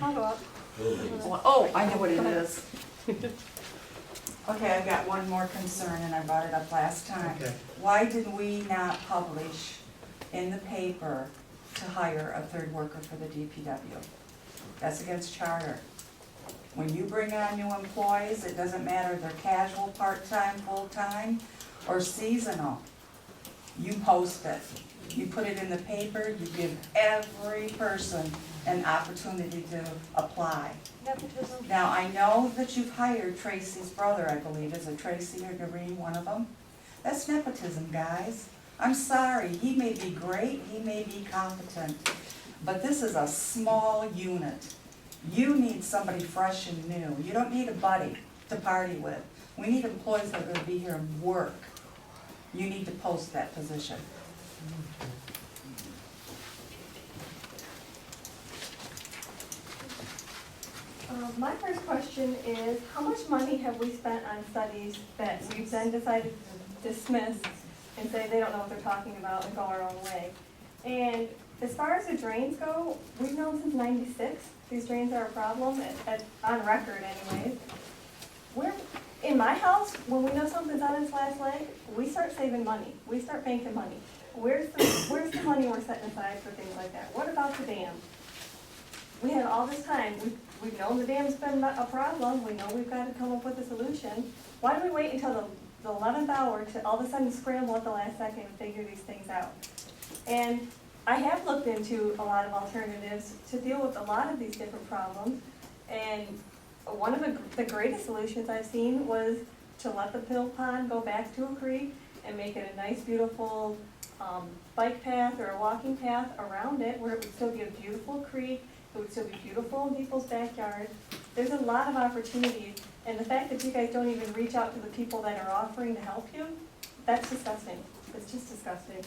I'll go up. Oh, I know what it is. Okay, I've got one more concern, and I brought it up last time. Okay. Why did we not publish in the paper to hire a third worker for the DPW? That's against charter. When you bring on new employees, it doesn't matter if they're casual, part-time, full-time, or seasonal. You post it. You put it in the paper, you give every person an opportunity to apply. Nepotism. Now, I know that you've hired Tracy's brother, I believe. Is it Tracy or Doreen, one of them? That's nepotism, guys. I'm sorry, he may be great, he may be competent, but this is a small unit. You need somebody fresh and new. You don't need a buddy to party with. We need employees that are gonna be here and work. You need to post that position. My first question is, how much money have we spent on studies that we've then decided to dismiss and say they don't know what they're talking about and go our own way? And as far as the drains go, we've known since '96 these drains are a problem, on record anyways. In my house, when we know something's on its last leg, we start saving money, we start banking money. Where's the money we're setting aside for things like that? What about the dam? We had all this time, we've known the dam's been a problem, we know we've got to come up with a solution. Why do we wait until the 11th hour to all of a sudden scramble at the last second and figure these things out? And I have looked into a lot of alternatives to deal with a lot of these different problems, and one of the greatest solutions I've seen was to let the Pill Pond go back to a creek and make it a nice, beautiful bike path or a walking path around it, where it would still be a beautiful creek, it would still be beautiful in people's backyards. There's a lot of opportunities, and the fact that you guys don't even reach out to the people that are offering to help you, that's disgusting. It's just disgusting.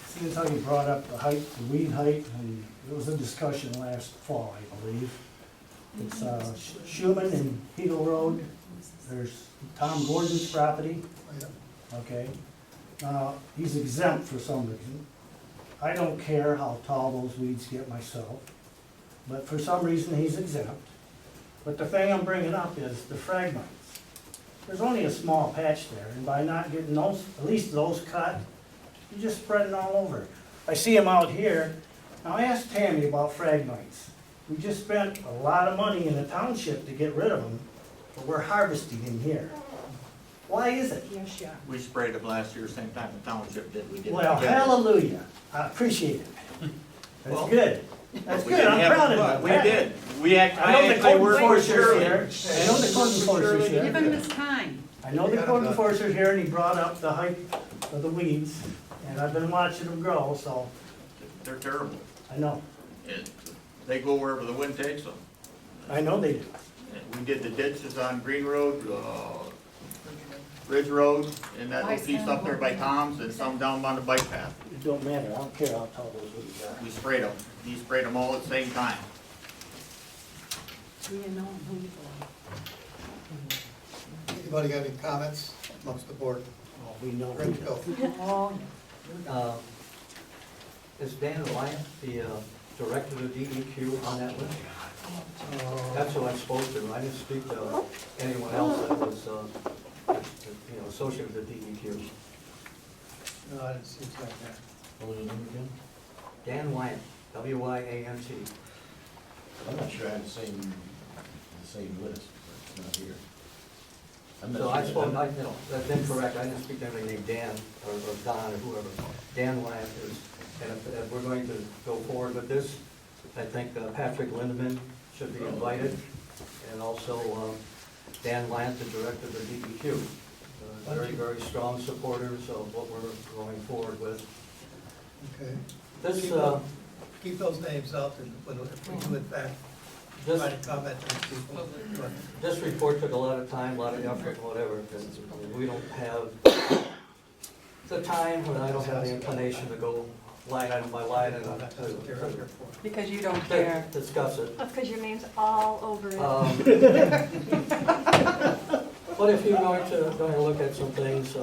Seeing how you brought up the height, the weed height, and there was a discussion last fall, I believe. It's Schumann and Hegel Road. There's Tom Gordon's property. Okay. Now, he's exempt for some reason. I don't care how tall those weeds get myself, but for some reason he's exempt. But the thing I'm bringing up is the fragmites. There's only a small patch there, and by not getting those, at least those cut, you're just spreading all over. I see them out here. Now ask Tammy about fragmites. We just spent a lot of money in the township to get rid of them, but we're harvesting in here. Why is it? We sprayed them last year, same time the township did, we did. Well, hallelujah. I appreciate it. That's Well, good. That's We good. didn't I'm have- proud of you. We did. We I know the actually code worked with enforcer's Shirley. here. I know the code enforcer's Give him here. his time. I know the code enforcer's here, and he brought up the height of the weeds, and I've been watching them grow, so They're terrible. I know. They go wherever the wind takes them. I know they do. We did the ditches on Green Road, Ridge Road, and that little piece up there by Tom's, and some down on the bike path. It don't matter. I don't care how tall those weeds are. We sprayed them. He sprayed them all at the same time. Anybody got any comments amongst the board? Oh, we know. Ready to go? Is Dan Wyatt, the director of DEQ, on that list? That's who I spoke to. I didn't speak to anyone else that was, associated with the DEQ. No, I didn't see it like that. What was his name again? Dan Wyatt, W-Y-A-N-T. I'm not sure I have the same list, but it's not here. I'm not So I sure. spoke, that's incorrect. I didn't speak to anybody named Dan or Don or whoever. Dan Wyatt is, and if we're going to go forward with this, I think Patrick Lindeman should be invited, and also Dan Lant, the director of the DEQ. Very, very strong supporters of what we're going forward with. Okay. This, Keep those names out, and if we do in fact, try to comment on people. this report took a lot of time, a lot of effort, whatever, because we don't have the time, and I don't have the inclination to go line item by line item to Because you don't care. discuss it. That's because your name's all over it. But if you're going to look at some things,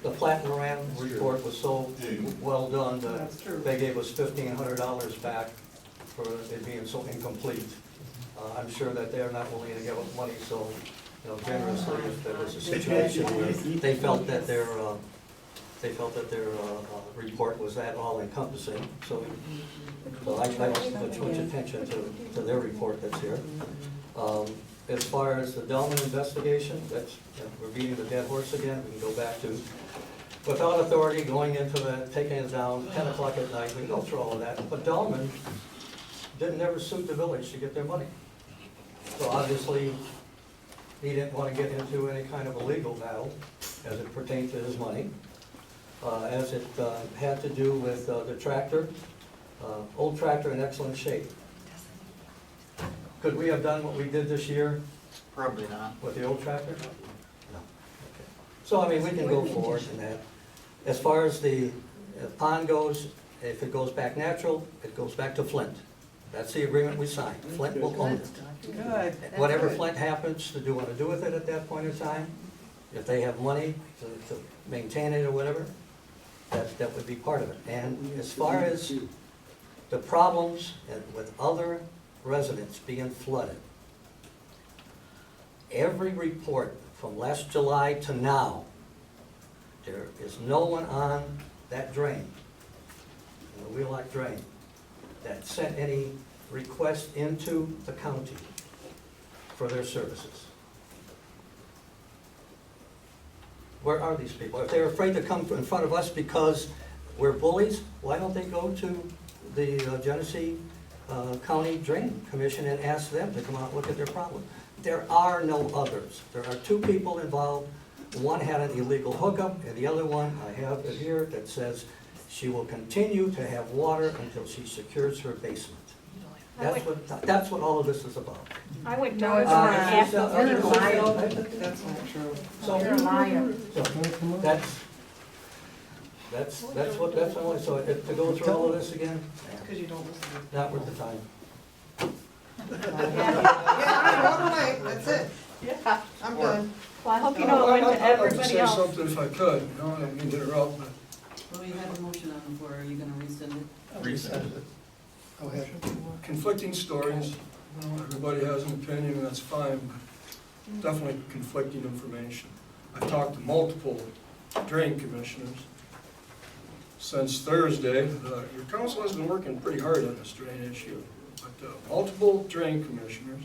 the Platte Moran report was so well done that they gave us $1,500 back for it being so incomplete. I'm sure that they're not willing to give up money so, generously if there was a situation where they felt that their report was that all encompassing. So I don't put too much attention to their report that's here. As far as the Delman investigation, we're beating the dead horse again. We can go back to, without authority, going into that, taking it down, 10 o'clock at night, we can go through all of that. But Delman didn't ever suit the village to get their money. So obviously, he didn't want to get into any kind of a legal battle as it pertained to his money. As it had to do with the tractor, old tractor in excellent shape. Could we have done what we did this year Probably not. with the old tractor? No. So, I mean, we can go forward in that. As far as the pond goes, if it goes back natural, it goes back to Flint. That's the agreement we signed. Flint will own it. Good. Whatever Flint happens to want to do with it at that point in time, if they have money to maintain it or whatever, that would be part of it. And as far as the problems with other residents being flooded, every report from last July to now, there is no one on that drain, the Wheelock drain, that sent any request into the county for their services. Where are these people? If they're afraid to come in front of us because we're bullies, why don't they go to the Genesee County Drain Commission and ask them to come out and look at their problem? There are no others. There are 2 people involved. One had an illegal hookup, and the other one, I have it here, that says she will continue to have water until she secures her basement. That's what all of this is about. I went No, down it's and not. asked You're them. a liar. That's not true. So, You're a liar. so that's what, that's only, so if, to go through all of this again, Because you don't listen to. not worth the time. That's it. Yeah. I'm done. Well, I hope you know it went to I'd like to everybody say else. something if I could, you know, I don't mean to interrupt, but Well, you have a motion on the floor, are you gonna rescind it? Resend it. Go ahead. conflicting stories, you know, everybody has an opinion, and that's fine, but definitely conflicting information. I've talked to multiple drain commissioners since Thursday. Your council has been working pretty hard on this drain issue, but multiple drain commissioners,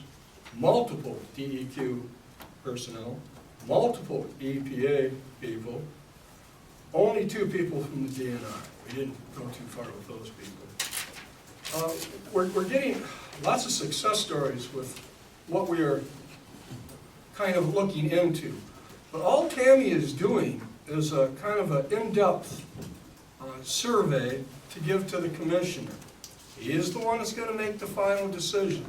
multiple DEQ personnel, multiple EPA people, only 2 people from the DNR. We didn't go too far with those people. We're getting lots of success stories with what we are kind of looking into. But all Tammy is doing is a kind of an in-depth survey to give to the commissioner. He is the one that's going to make the final decision.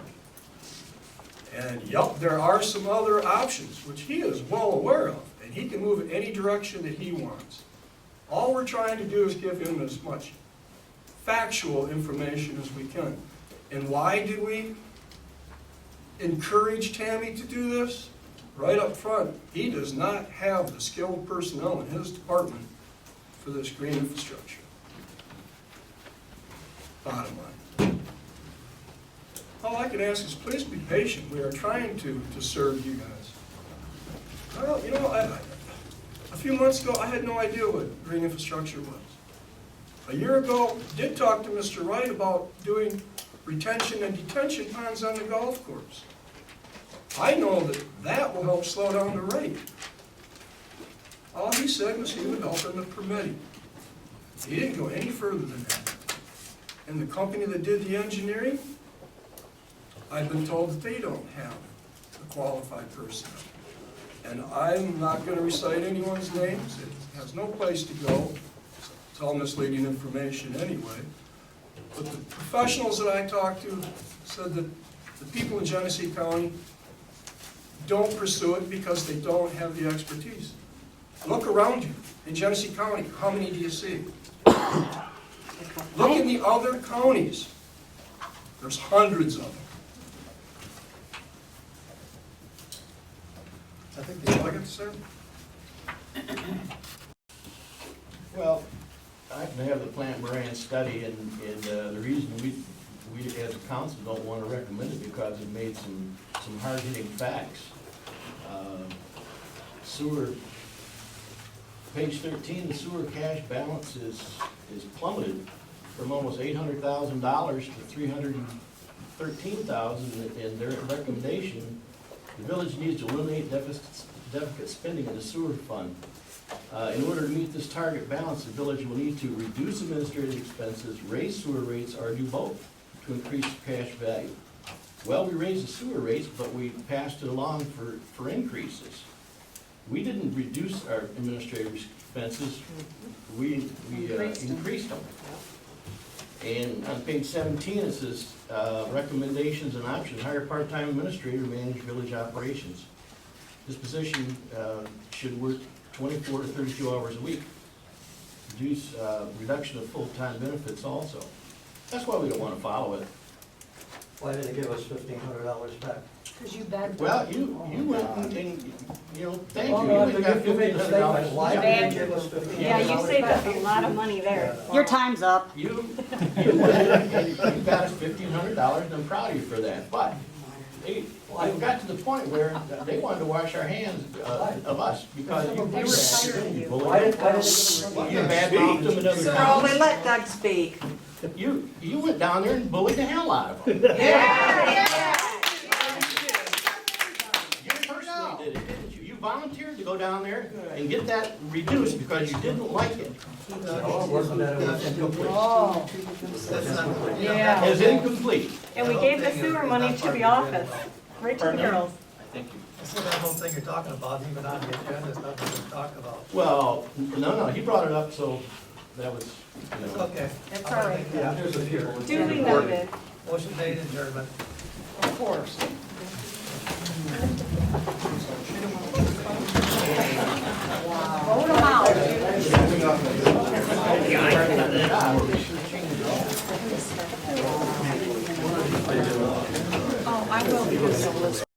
And yep, there are some other options, which he is well aware of, and he can move in any direction that he wants. All we're trying to do is give him as much factual information as we can. And why did we encourage Tammy to do this? Right up front, he does not have the skilled personnel in his department for this green infrastructure. Bottom line. All I can ask is please be patient. We are trying to serve you guys. Well, you know, a few months ago, I had no idea what green infrastructure was. A year ago, did talk to Mr. Wright about doing retention and detention ponds on the golf course. I know that that will help slow down the rate. All he said was he would help in the permitting. He didn't go any further than that. And the company that did the engineering, I've been told that they don't have the qualified personnel. And I'm not going to recite anyone's names. It has no place to go. It's all misleading information anyway. But the professionals that I talked to said that the people in Genesee County don't pursue it because they don't have the expertise. Look around you. In Genesee County, how many do you see? Look in the other counties. There's hundreds of them. I think that's all I got to say. Well, I can have the Plant Moran study, and the reason we as a council don't want to recommend it because it made some hard-hitting facts. Sewer, page 13, the sewer cash balance is plummeted from almost $800,000 to $313,000, and their recommendation, the village needs to eliminate deficit spending in the sewer fund. In order to meet this target balance, the village will need to reduce administrative expenses, raise sewer rates, or do both to increase cash value. Well, we raised the sewer rates, but we passed it along for increases. We didn't reduce our administrative expenses, we increased them. And on page 17, it says, recommendations and options, hire part-time administrator, manage village operations. This position should work 24 to 32 hours a week. Reduce, reduction of full-time benefits also. That's why we don't want to follow it. Why did it give us $1,500 back? Because you begged. Well, you went and, you know, thank Well, you. no, You went and got you made a statement. $1,500. Why did they give us $1,500 Yeah, you saved us back? a lot of money there. Your time's up. You went and you got us $1,500, and I'm proud of you for that. But it got to the point where they wanted to wash our hands of us because you They were tired of you. Why did they give us You badmouthed them in other So towns. we let Doug speak. You went down there and bullied the hell out of them. You personally did it, didn't you? You volunteered to go down there and get that reduced because you didn't like it. No, it wasn't that, it was incomplete. Oh. That's not, Yeah. As incomplete. And we gave the sewer money to the office, right to the girls. Thank you. so that whole thing you're talking about, even on the agenda, is nothing to talk about. Well, no, he brought it up, so that was, you It's know. okay. It's all right. Yeah, there's a few. Duly noted. Motion made, adjournment. Of course. Vote them out. Oh, I will because